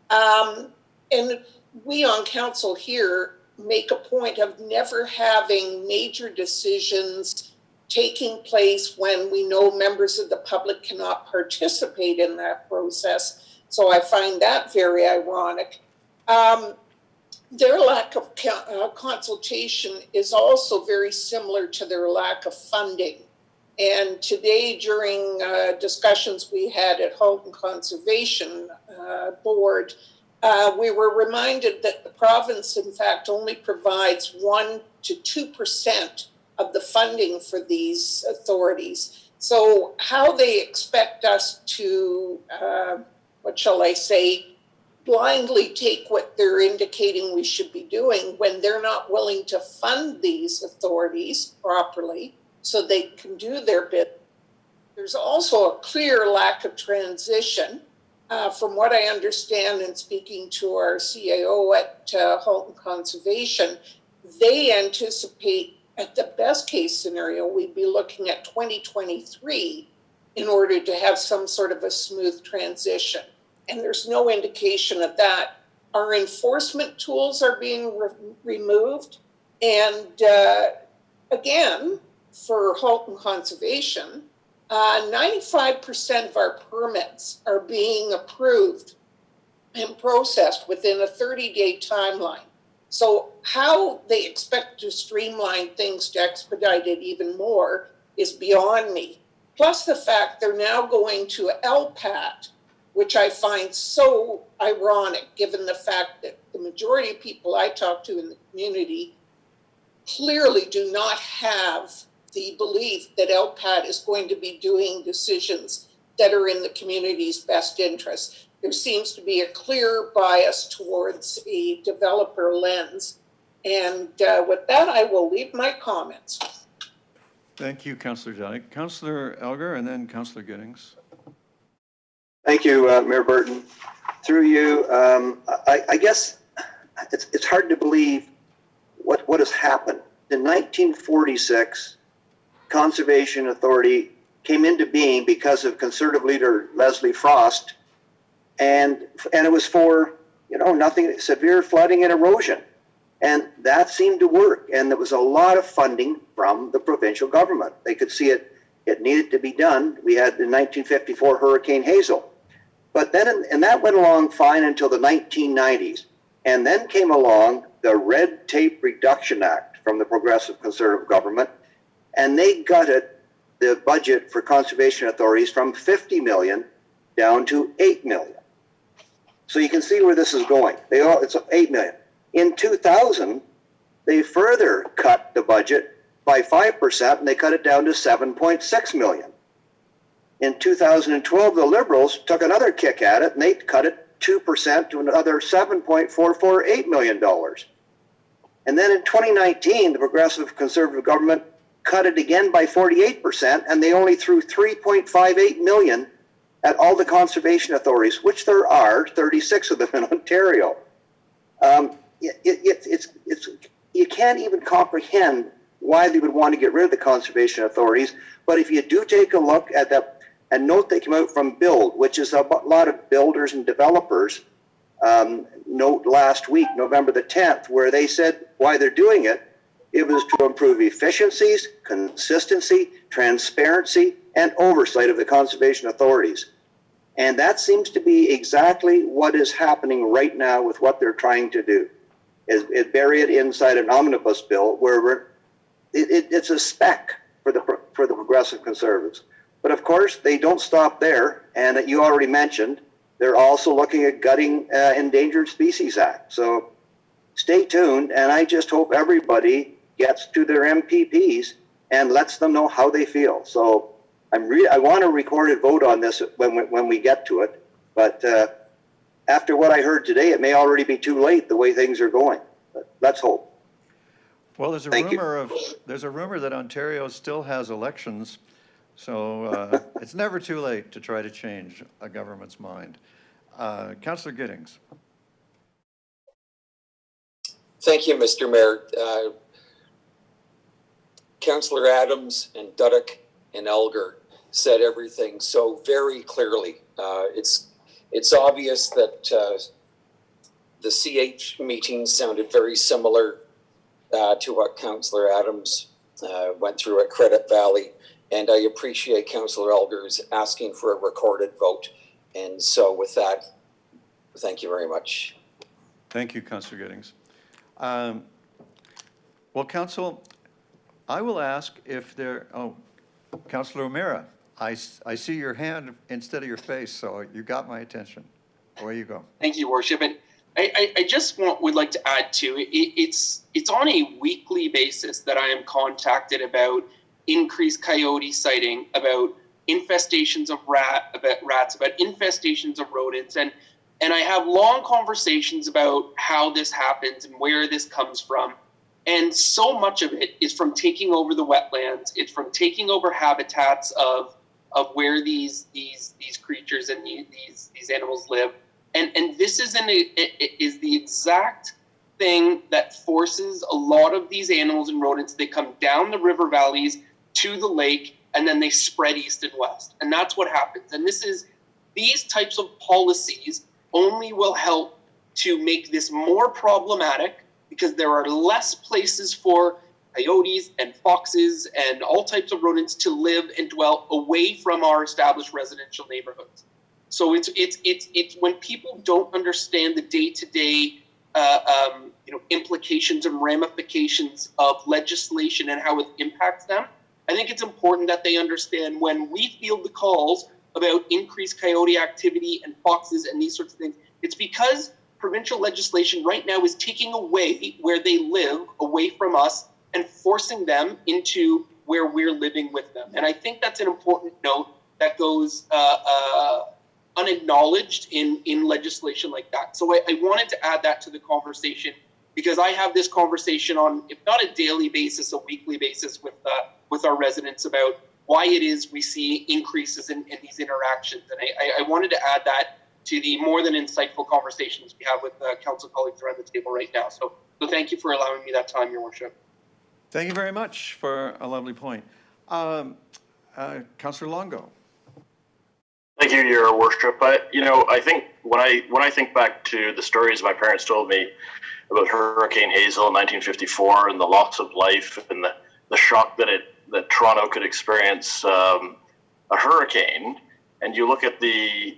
And we on council here make a point of never having major decisions taking place when we know members of the public cannot participate in that process. So I find that very ironic. Their lack of consultation is also very similar to their lack of funding. And today, during discussions we had at Halton Conservation Board, we were reminded that the province, in fact, only provides 1% to 2% of the funding for these authorities. So how they expect us to, blindly take what they're indicating we should be doing when they're not willing to fund these authorities properly so they can do their bit. There's also a clear lack of transition. From what I understand in speaking to our CAO at Halton Conservation, they anticipate at the best case scenario, we'd be looking at 2023 in order to have some sort of a smooth transition. And there's no indication of that. Our enforcement tools are being removed. And again, for Halton Conservation, 95% of our permits are being approved and processed within a 30-day timeline. So how they expect to streamline things to expedite it even more is beyond me. Plus the fact they're now going to LPAT, which I find so ironic given the fact that the majority of people I talk to in the community clearly do not have the belief that LPAT is going to be doing decisions that are in the community's best interest. There seems to be a clear bias towards a developer lens. And with that, I will leave my comments. Thank you, Councillor Duddeck. Councillor Elgar and then Councillor Giddings. Thank you, Mayor Burton. Through you, I guess it's hard to believe what has happened. In 1946, Conservation Authority came into being because of Conservative leader Leslie Frost, and it was for nothing, severe flooding and erosion, and that seemed to work. And there was a lot of funding from the provincial government. They could see it needed to be done. We had the 1954 Hurricane Hazel. But then, and that went along fine until the 1990s. And then came along the Red Tape Reduction Act from the Progressive Conservative government, and they gutted the budget for conservation authorities from 50 million down to 8 million. So you can see where this is going. It's 8 million. In 2000, they further cut the budget by 5%, and they cut it down to 7.6 million. In 2012, the Liberals took another kick at it, and they cut it 2% to another $7.448 million. And then in 2019, the Progressive Conservative government cut it again by 48%, and they only threw $3.58 million at all the conservation authorities, which there are 36 of them in Ontario. You can't even comprehend why they would want to get rid of the conservation authorities. But if you do take a look at that, a note that came out from Build, which is a lot of builders and developers, note last week, November the 10th, where they said why they're doing it. It was to improve efficiencies, consistency, transparency, and oversight of the conservation authorities. And that seems to be exactly what is happening right now with what they're trying to do, is bury it inside an omnibus bill where it's a spec for the Progressive Conservatives. But of course, they don't stop there. And you already mentioned they're also looking at gutting Endangered Species Act. So stay tuned, and I just hope everybody gets to their MPPs and lets them know how they feel. So I want a recorded vote on this when we get to it, but after what I heard today, it may already be too late the way things are going. But let's hope. Well, there's a rumor that Ontario still has elections, so it's never too late to try to change a government's mind. Councillor Giddings. Thank you, Mr. Mayor. Councillor Adams and Dudek and Elgar said everything so very clearly. It's obvious that the CH meeting sounded very similar to what Councillor Adams went through at Credit Valley, and I appreciate Councillor Elgar's asking for a recorded vote. And so with that, thank you very much. Thank you, Councillor Giddings. Well, Council, I will ask if there, Councillor O'Meara, I see your hand instead of your face, so you got my attention. Away you go. Thank you, Worship. And I just would like to add to it's on a weekly basis that I am contacted about increased coyote sighting, about infestations of rats, about infestations of rodents, and I have long conversations about how this happens and where this comes from. And so much of it is from taking over the wetlands. It's from taking over habitats of where these creatures and these animals live. And this is the exact thing that forces a lot of these animals and rodents. They come down the river valleys to the lake, and then they spread east and west. And that's what happens. And these types of policies only will help to make this more problematic, because there are less places for coyotes and foxes and all types of rodents to live and dwell away from our established residential neighborhoods. So it's when people don't understand the day-to-day implications and ramifications of legislation and how it impacts them. I think it's important that they understand when we field the calls about increased coyote activity and foxes and these sorts of things, it's because provincial legislation right now is taking away where they live away from us and forcing them into where we're living with them. And I think that's an important note that goes unacknowledged in legislation like that. So I wanted to add that to the conversation, because I have this conversation on, if not a daily basis, a weekly basis with our residents about why it is we see increases in these interactions. And I wanted to add that to the more than insightful conversations we have with council colleagues around the table right now. So thank you for allowing me that time, Your Worship. Thank you very much for a lovely point. Councillor Longo. Thank you, Your Worship. I think when I think back to the stories my parents told me about Hurricane Hazel in 1954 and the loss of life and the shock that Toronto could experience a hurricane, and you look at the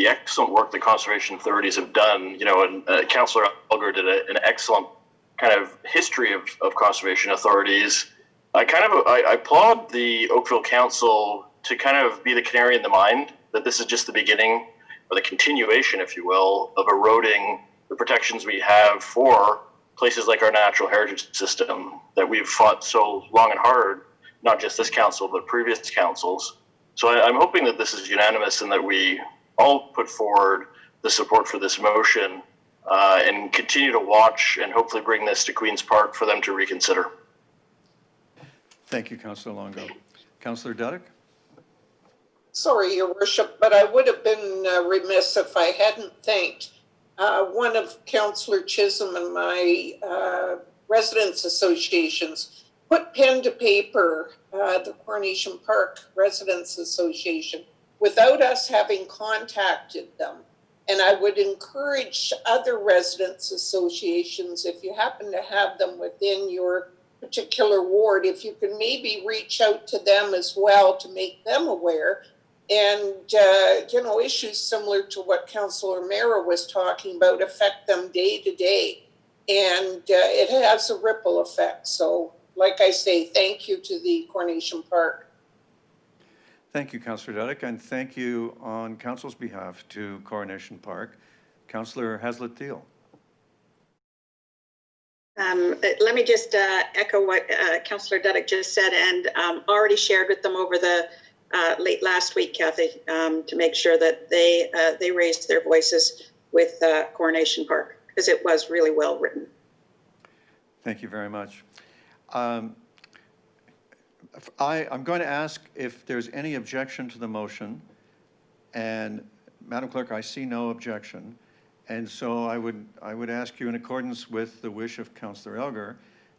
excellent work the conservation authorities have done, and Councillor Elgar did an excellent kind of history of conservation authorities. I applaud the Oakville Council to kind of be the canary in the mine, that this is just the beginning, or the continuation, if you will, of eroding the protections we have for places like our natural heritage system that we've fought so long and hard, not just this council, but previous councils. So I'm hoping that this is unanimous and that we all put forward the support for this motion and continue to watch and hopefully bring this to Queen's Park for them to reconsider. Thank you, Councillor Longo. Councillor Dudek? Sorry, Your Worship, but I would have been remiss if I hadn't thanked one of Councillor Chisholm and my residents associations put pen to paper, the Coronation Park Residents Association, without us having contacted them. And I would encourage other residents associations, if you happen to have them within your particular ward, if you can maybe reach out to them as well to make them aware. And, issues similar to what Councillor O'Meara was talking about affect them day to day. And it has a ripple effect. So, like I say, thank you to the Coronation Park. Thank you, Councillor Dudek, and thank you on Council's behalf to Coronation Park. Councillor Haslett-Thiel. Let me just echo what Councillor Dudek just said, and already shared with them over the late last week, Kathy, to make sure that they raised their voices with Coronation Park, because it was really well written. Thank you very much. I'm going to ask if there's any objection to the motion, and Madam Clerk, I see no objection. And so I would ask you, in accordance with the wish of Councillor Elgar,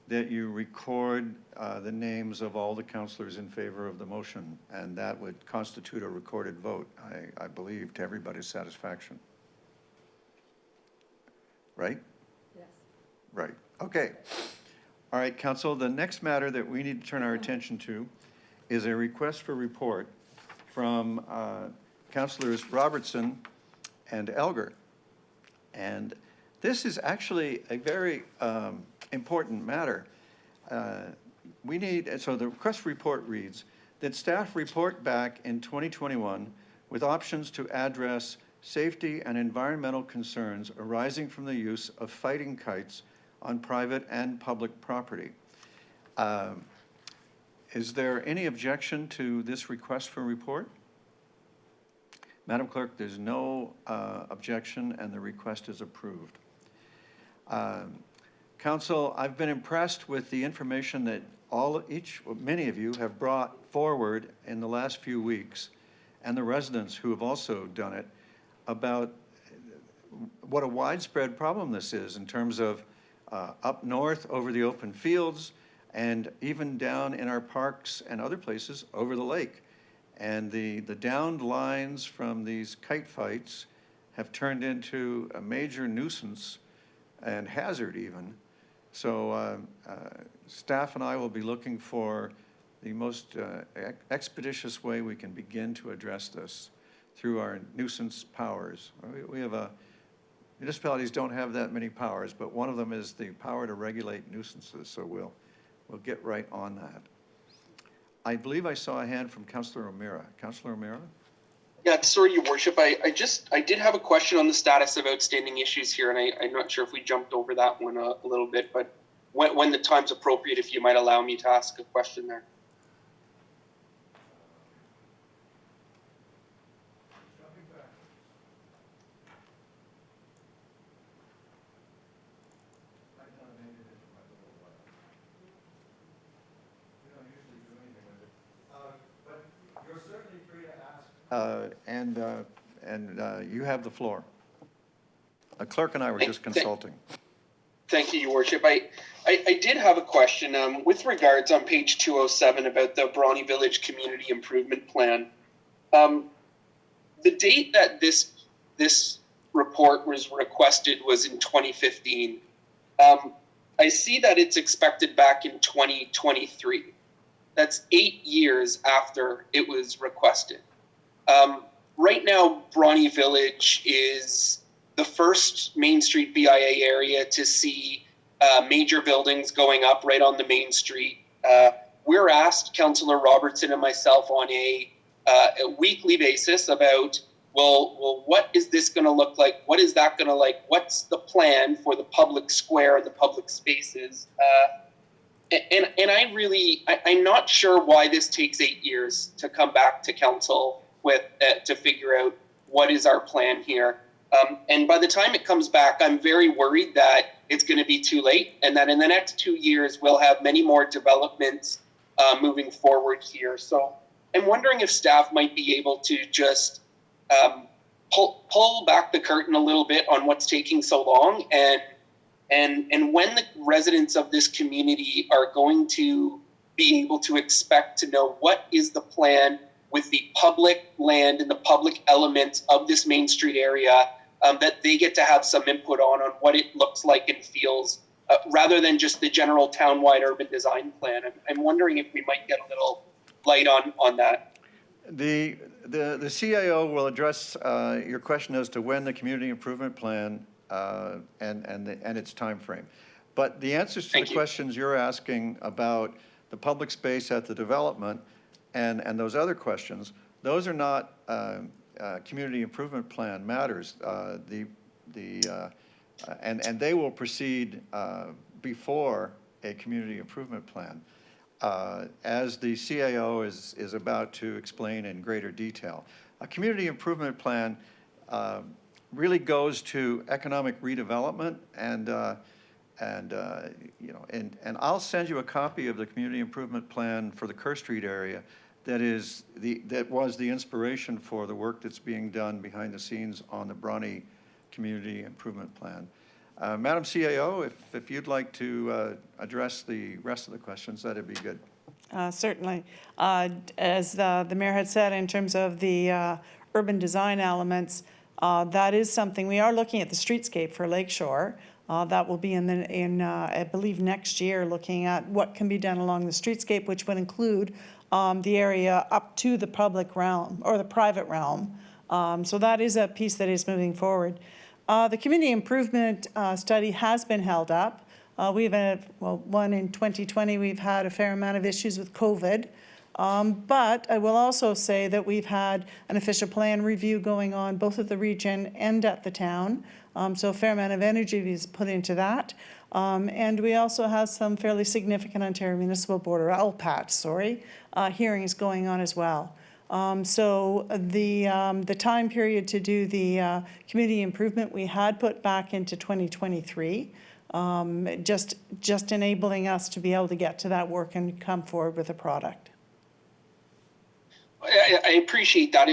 that you record the names of all the councillors in favor of the motion, and that would constitute a recorded vote, I believe, to everybody's satisfaction. Right? Yes. Right. Okay. All right, Council, the next matter that we need to turn our attention to is a request for report from Councillors Robertson and Elgar. And this is actually a very important matter. So the request report reads that staff report back in 2021 with options to address safety and environmental concerns arising from the use of fighting kites on private and public property. Is there any objection to this request for report? Madam Clerk, there's no objection, and the request is approved. Council, I've been impressed with the information that many of you have brought forward in the last few weeks, and the residents who have also done it, about what a widespread problem this is in terms of up north over the open fields, and even down in our parks and other places over the lake. And the downed lines from these kite fights have turned into a major nuisance and hazard even. So staff and I will be looking for the most expeditious way we can begin to address this through our nuisance powers. We have municipalities don't have that many powers, but one of them is the power to regulate nuisances, so we'll get right on that. I believe I saw a hand from Councillor O'Meara. Councillor O'Meara? Yeah, sorry, Your Worship. I did have a question on the status of outstanding issues here, and I'm not sure if we jumped over that one a little bit, but when the time's appropriate, if you might allow me to ask a question there. You have the floor. A clerk and I were just consulting. Thank you, Your Worship. I did have a question with regards on page 207 about the Brawny Village Community Improvement Plan. The date that this report was requested was in 2015. I see that it's expected back in 2023. That's 8 years after it was requested. Right now, Brawny Village is the first Main Street BIA area to see major buildings going up right on the main street. We're asked, Councillor Robertson and myself, on a weekly basis about, well, what is this going to look like? What is that going to like? What's the plan for the public square, the public spaces? And I'm not sure why this takes 8 years to come back to council with to figure out what is our plan here. And by the time it comes back, I'm very worried that it's going to be too late, and that in the next 2 years, we'll have many more developments moving forward here. So I'm wondering if staff might be able to just pull back the curtain a little bit on what's taking so long, and when the residents of this community are going to be able to expect to know what is the plan with the public land and the public elements of this Main Street area, that they get to have some input on what it looks like and feels, rather than just the general townwide urban design plan. I'm wondering if we might get a little light on that. The CIO will address your question as to when the community improvement plan and its time frame. But the answers to the questions you're asking about the public space at the development and those other questions those are not community improvement plan matters. And they will proceed before a community improvement plan, as the CAO is about to explain in greater detail. A community improvement plan really goes to economic redevelopment, and I'll send you a copy of the community improvement plan for the Kerr Street area. That was the inspiration for the work that's being done behind the scenes on the Bronte Community Improvement Plan. Madam CAO, if you'd like to address the rest of the questions, that'd be good. Certainly. As the mayor had said, in terms of the urban design elements, that is something, we are looking at the streetscape for Lakeshore. That will be I believe next year, looking at what can be done along the streetscape, which would include the area up to the public realm or the private realm. So that is a piece that is moving forward. The community improvement study has been held up. We've had, one in 2020, we've had a fair amount of issues with COVID. But I will also say that we've had an official plan review going on both at the region and at the town. So a fair amount of energy is put into that. And we also have some fairly significant Ontario Municipal Board, or LPAT, hearings going on as well. So the time period to do the community improvement we had put back into 2023, just enabling us to be able to get to that work and come forward with a product. I appreciate that.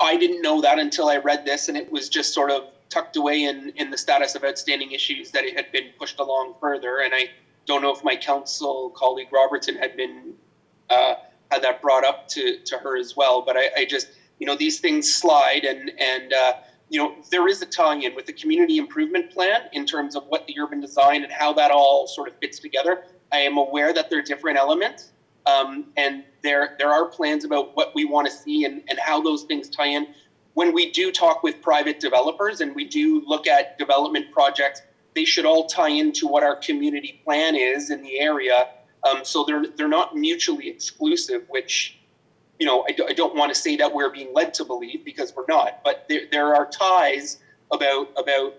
I didn't know that until I read this, and it was just sort of tucked away in the status of outstanding issues that it had been pushed along further. And I don't know if my council colleague Robertson had been had that brought up to her as well. But I just, these things slide, and there is a tie-in with the community improvement plan in terms of what the urban design and how that all sort of fits together. I am aware that there are different elements, and there are plans about what we want to see and how those things tie in. When we do talk with private developers and we do look at development projects, they should all tie into what our community plan is in the area. So they're not mutually exclusive, which, I don't want to say that we're being led to believe, because we're not, but there are ties about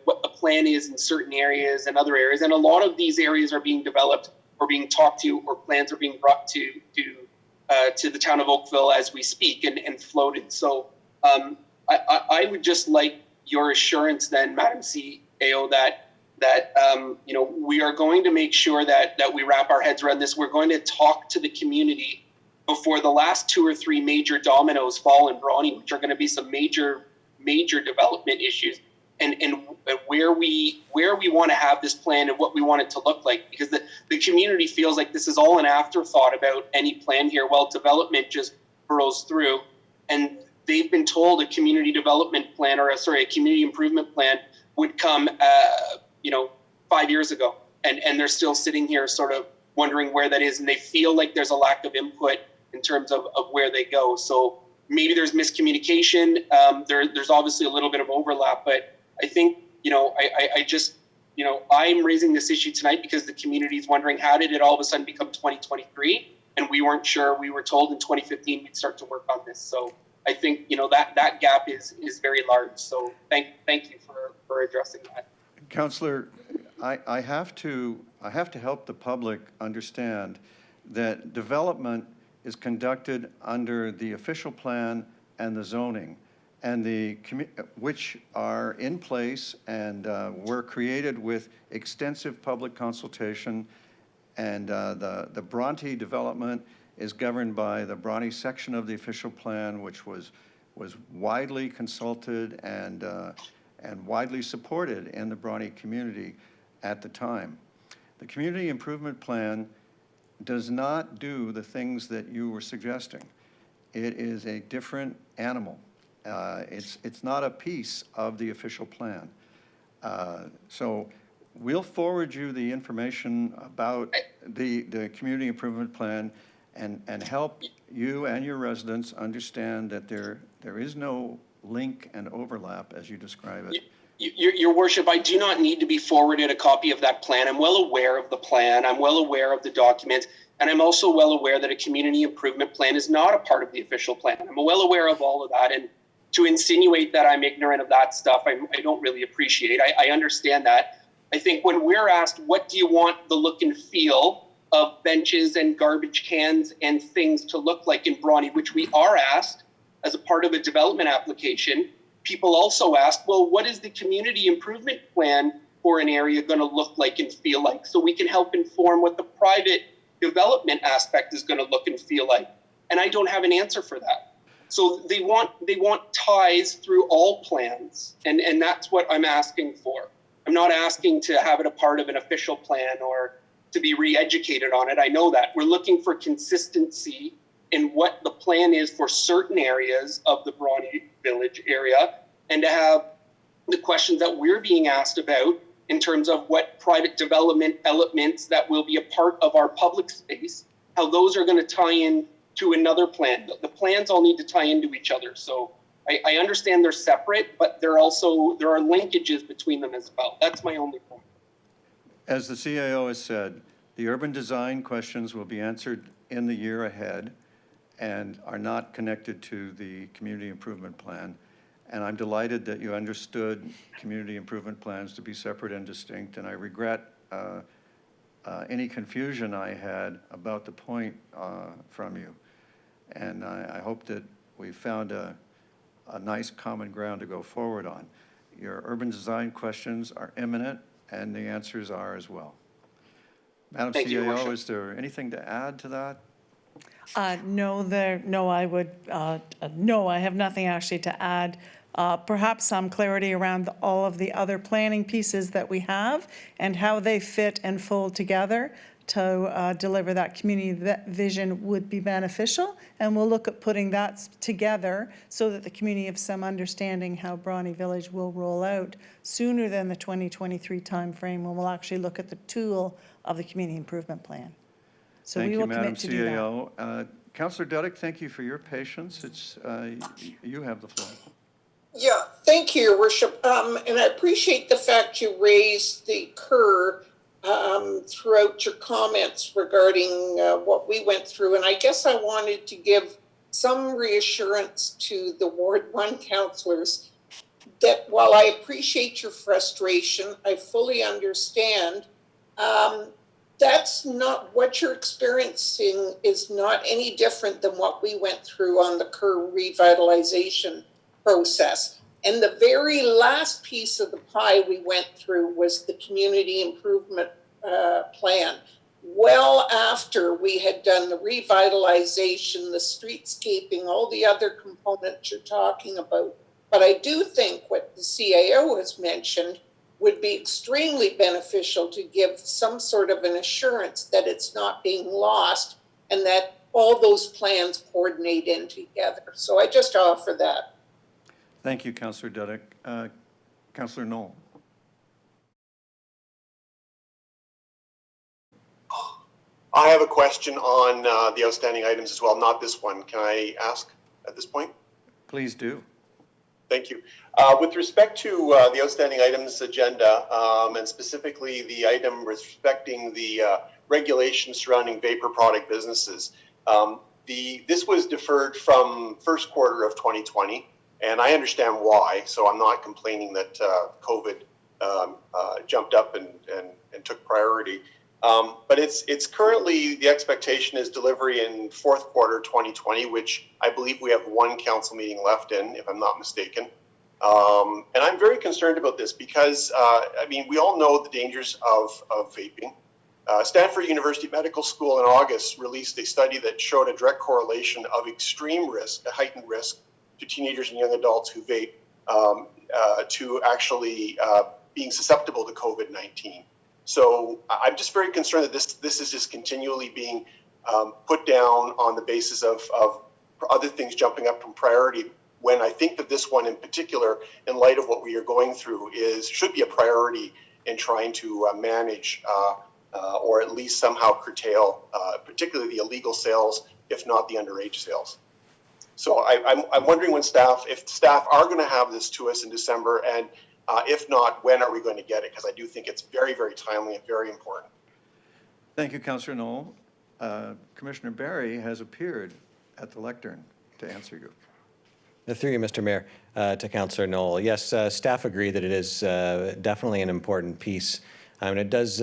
what the plan is in certain areas and other areas. And a lot of these areas are being developed or being talked to, or plans are being brought to the town of Oakville as we speak and floated. So I would just like your assurance then, Madam CAO, that we are going to make sure that we wrap our heads around this. We're going to talk to the community before the last 2 or 3 major dominoes fall in Bronte, which are going to be some major development issues, and where we want to have this plan and what we want it to look like, because the community feels like this is all an afterthought about any plan here, while development just burrows through. And they've been told a community development plan, a community improvement plan would come 5 years ago, and they're still sitting here sort of wondering where that is, and they feel like there's a lack of input in terms of where they go. So maybe there's miscommunication. There's obviously a little bit of overlap, but I think, I'm raising this issue tonight because the community is wondering, how did it all of a sudden become 2023? And we weren't sure. We were told in 2015 we'd start to work on this. So I think, that gap is very large. So thank you for addressing that. Councillor, I have to help the public understand that development is conducted under the official plan and the zoning, and which are in place and were created with extensive public consultation. And the Bronte development is governed by the Bronte section of the official plan, which was widely consulted and widely supported in the Bronte community at the time. The community improvement plan does not do the things that you were suggesting. It is a different animal. It's not a piece of the official plan. So we'll forward you the information about the community improvement plan and help you and your residents understand that there is no link and overlap as you describe it. Your Worship, I do not need to be forwarded a copy of that plan. I'm well aware of the plan. I'm well aware of the documents. And I'm also well aware that a community improvement plan is not a part of the official plan. I'm well aware of all of that. And to insinuate that I'm ignorant of that stuff, I don't really appreciate. I understand that. I think when we're asked, what do you want the look and feel of benches and garbage cans and things to look like in Brawny, which we are asked as a part of a development application, people also ask, well, what is the community improvement plan for an area going to look like and feel like? So we can help inform what the private development aspect is going to look and feel like. And I don't have an answer for that. So they want ties through all plans. And that's what I'm asking for. I'm not asking to have it a part of an official plan or to be re-educated on it. I know that. We're looking for consistency in what the plan is for certain areas of the Brawny Village area, and to have the questions that we're being asked about in terms of what private development elements that will be a part of our public space, how those are going to tie in to another plan. The plans all need to tie into each other. So I understand they're separate, but there are linkages between them as well. That's my only point. As the CAO has said, the urban design questions will be answered in the year ahead and are not connected to the community improvement plan. And I'm delighted that you understood community improvement plans to be separate and distinct, and I regret any confusion I had about the point from you. And I hope that we found a nice common ground to go forward on. Your urban design questions are imminent, and the answers are as well. Madam CAO, is there anything to add to that? No, I have nothing actually to add. Perhaps some clarity around all of the other planning pieces that we have and how they fit and fold together to deliver that community vision would be beneficial. And we'll look at putting that together so that the community has some understanding how Brawny Village will roll out sooner than the 2023 timeframe, when we'll actually look at the tool of the community improvement plan. So we will commit to do that. Thank you, Madam CAO. Councillor Duddick, thank you for your patience. You have the floor. Yeah, thank you, Your Worship. And I appreciate the fact you raised the Kerr throughout your comments regarding what we went through. And I guess I wanted to give some reassurance to the Ward 1 councillors that while I appreciate your frustration, I fully understand that's not what you're experiencing is not any different than what we went through on the Kerr revitalization process. And the very last piece of the pie we went through was the community improvement plan. Well after we had done the revitalization, the streetscaping, all the other components you're talking about. But I do think what the CAO has mentioned would be extremely beneficial to give some sort of an assurance that it's not being lost and that all those plans coordinate in together. So I just offer that. Thank you, Councillor Duddick. Councillor Knoll. I have a question on the outstanding items as well, not this one. Can I ask at this point? Please do. Thank you. With respect to the outstanding items agenda, and specifically the item respecting the regulations surrounding vapor product businesses, this was deferred from first quarter of 2020, and I understand why, so I'm not complaining that COVID jumped up and took priority. But it's currently, the expectation is delivery in fourth quarter 2020, which I believe we have one council meeting left in, if I'm not mistaken. And I'm very concerned about this because, I mean, we all know the dangers of vaping. Stanford University Medical School in August released a study that showed a direct correlation of extreme risk, a heightened risk to teenagers and young adults who vape to actually being susceptible to COVID-19. So I'm just very concerned that this is just continually being put down on the basis of other things jumping up from priority, when I think that this one in particular, in light of what we are going through, should be a priority in trying to manage or at least somehow curtail, particularly the illegal sales, if not the underage sales. So I'm wondering if staff are going to have this to us in December, and If not, when are we going to get it? Because I do think it's very, very timely and very important. Thank you, Councillor Knoll. Commissioner Barry has appeared at the lectern to answer you. Through you, Mr. Mayor, to Councillor Knoll. Yes, staff agree that it is definitely an important piece. And it does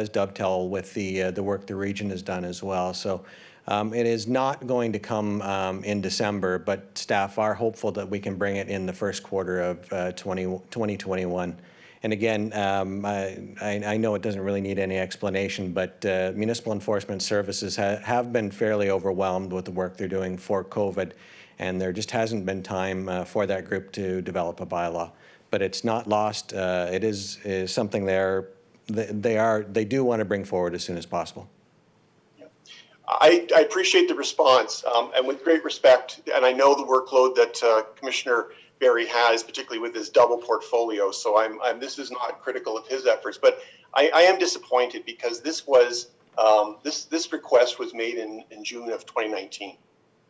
dovetail with the work the region has done as well. So it is not going to come in December, but staff are hopeful that we can bring it in the first quarter of 2021. And again, I know it doesn't really need any explanation, but municipal enforcement services have been fairly overwhelmed with the work they're doing for COVID, and there just hasn't been time for that group to develop a bylaw. But it's not lost. It is something they do want to bring forward as soon as possible. I appreciate the response, and with great respect, and I know the workload that Commissioner Barry has, particularly with his double portfolio. So this is not critical of his efforts, but I am disappointed because this was this request was made in June of 2019,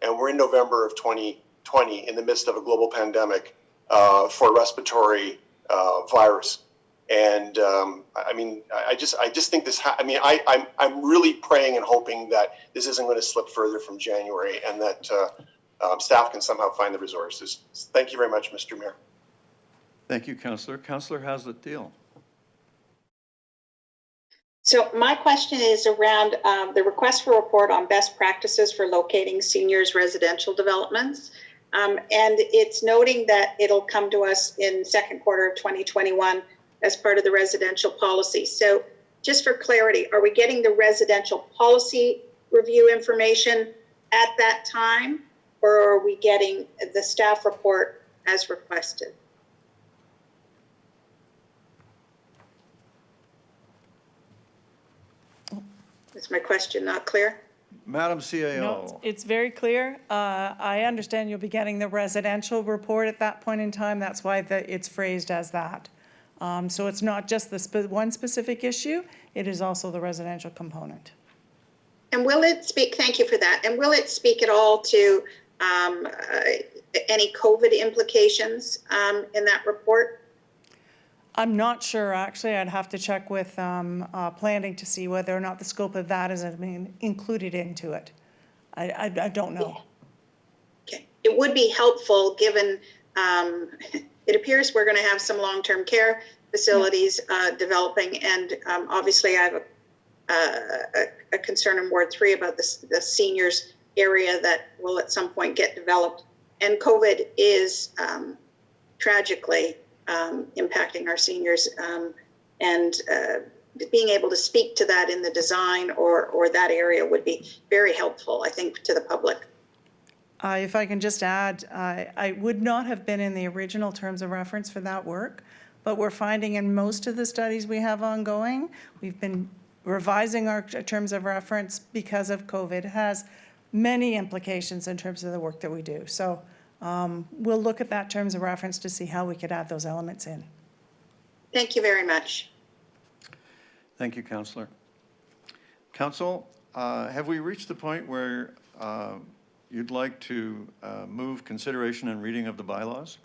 and we're in November of 2020 in the midst of a global pandemic for respiratory virus. And I mean, I just think this. I'm really praying and hoping that this isn't going to slip further from January, and that staff can somehow find the resources. Thank you very much, Mr. Mayor. Thank you, Councillor. Councillor Haslett-Deal. So my question is around the request for report on best practices for locating seniors residential developments. And it's noting that it'll come to us in second quarter of 2021 as part of the residential policy. So just for clarity, are we getting the residential policy review information at that time, or are we getting the staff report as requested? Is my question not clear? Madam CAO. No, it's very clear. I understand you'll be getting the residential report at that point in time. That's why it's phrased as that. So it's not just the one specific issue, it is also the residential component. And will it speak, thank you for that, and will it speak at all to any COVID implications in that report? I'm not sure, actually. I'd have to check with planning to see whether or not the scope of that is being included into it. I don't know. Okay, it would be helpful given it appears we're going to have some long-term care facilities developing, and obviously I have a concern in Ward 3 about the seniors area that will at some point get developed. And COVID is tragically impacting our seniors, and being able to speak to that in the design or that area would be very helpful, I think, to the public. If I can just add, I would not have been in the original terms of reference for that work, but we're finding in most of the studies we have ongoing, we've been revising our terms of reference because of COVID. It has many implications in terms of the work that we do. So we'll look at that terms of reference to see how we could add those elements in. Thank you very much. Thank you, Councillor. Council, have we reached the point where you'd like to move consideration and reading of the bylaws?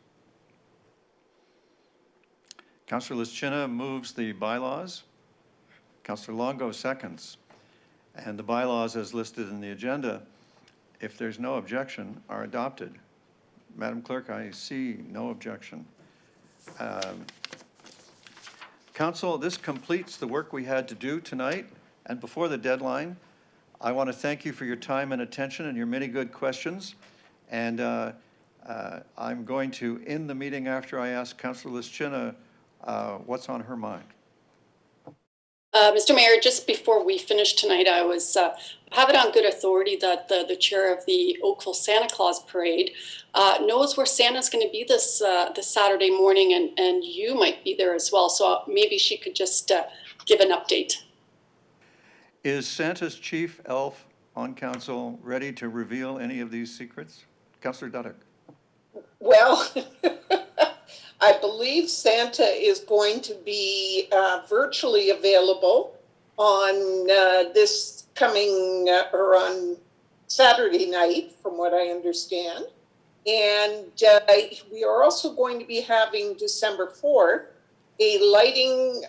Councillor Lischina moves the bylaws. Councillor Longo seconds. And the bylaws as listed in the agenda, if there's no objection, are adopted. Madam Clerk, I see no objection. Council, this completes the work we had to do tonight, and before the deadline, I want to thank you for your time and attention and your many good questions. And I'm going to end the meeting after I ask Councillor Lischina what's on her mind. Mr. Mayor, just before we finish tonight, I was have it on good authority that the chair of the Oakville Santa Claus Parade knows where Santa's going to be this Saturday morning, and you might be there as well. So maybe she could just give an update. Is Santa's chief elf on council ready to reveal any of these secrets? Councillor Dudek. Well, I believe Santa is going to be virtually available on this coming or on Saturday night, from what I understand. And we are also going to be having December 4th, a lighting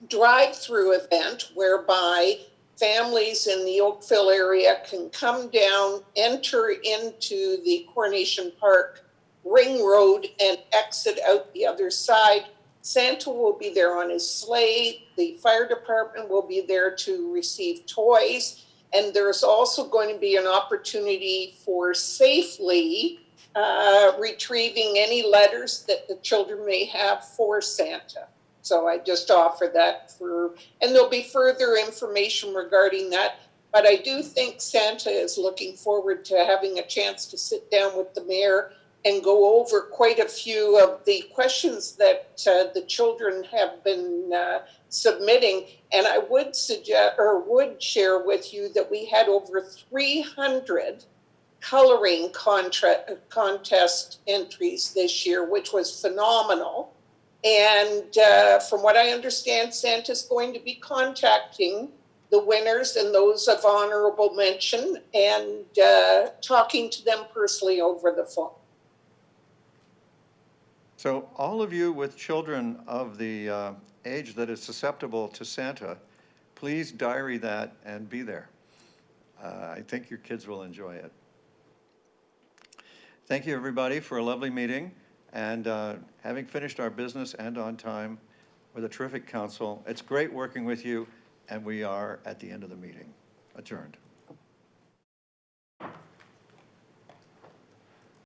drive-through event whereby families in the Oakville area can come down, enter into the Coronation Park Ring Road and exit out the other side. Santa will be there on his sleigh. The fire department will be there to receive toys. And there's also going to be an opportunity for safely retrieving any letters that the children may have for Santa. So I just offer that and there'll be further information regarding that. But I do think Santa is looking forward to having a chance to sit down with the mayor and go over quite a few of the questions that the children have been submitting. And I would suggest, or would share with you, that we had over 300 coloring contest entries this year, which was phenomenal. And from what I understand, Santa's going to be contacting the winners and those of honorable mention and talking to them personally over the phone. So all of you with children of the age that is susceptible to Santa, please diary that and be there. I think your kids will enjoy it. Thank you, everybody, for a lovely meeting. And having finished our business and on time with a terrific council, it's great working with you, and we are at the end of the meeting. Adjourned.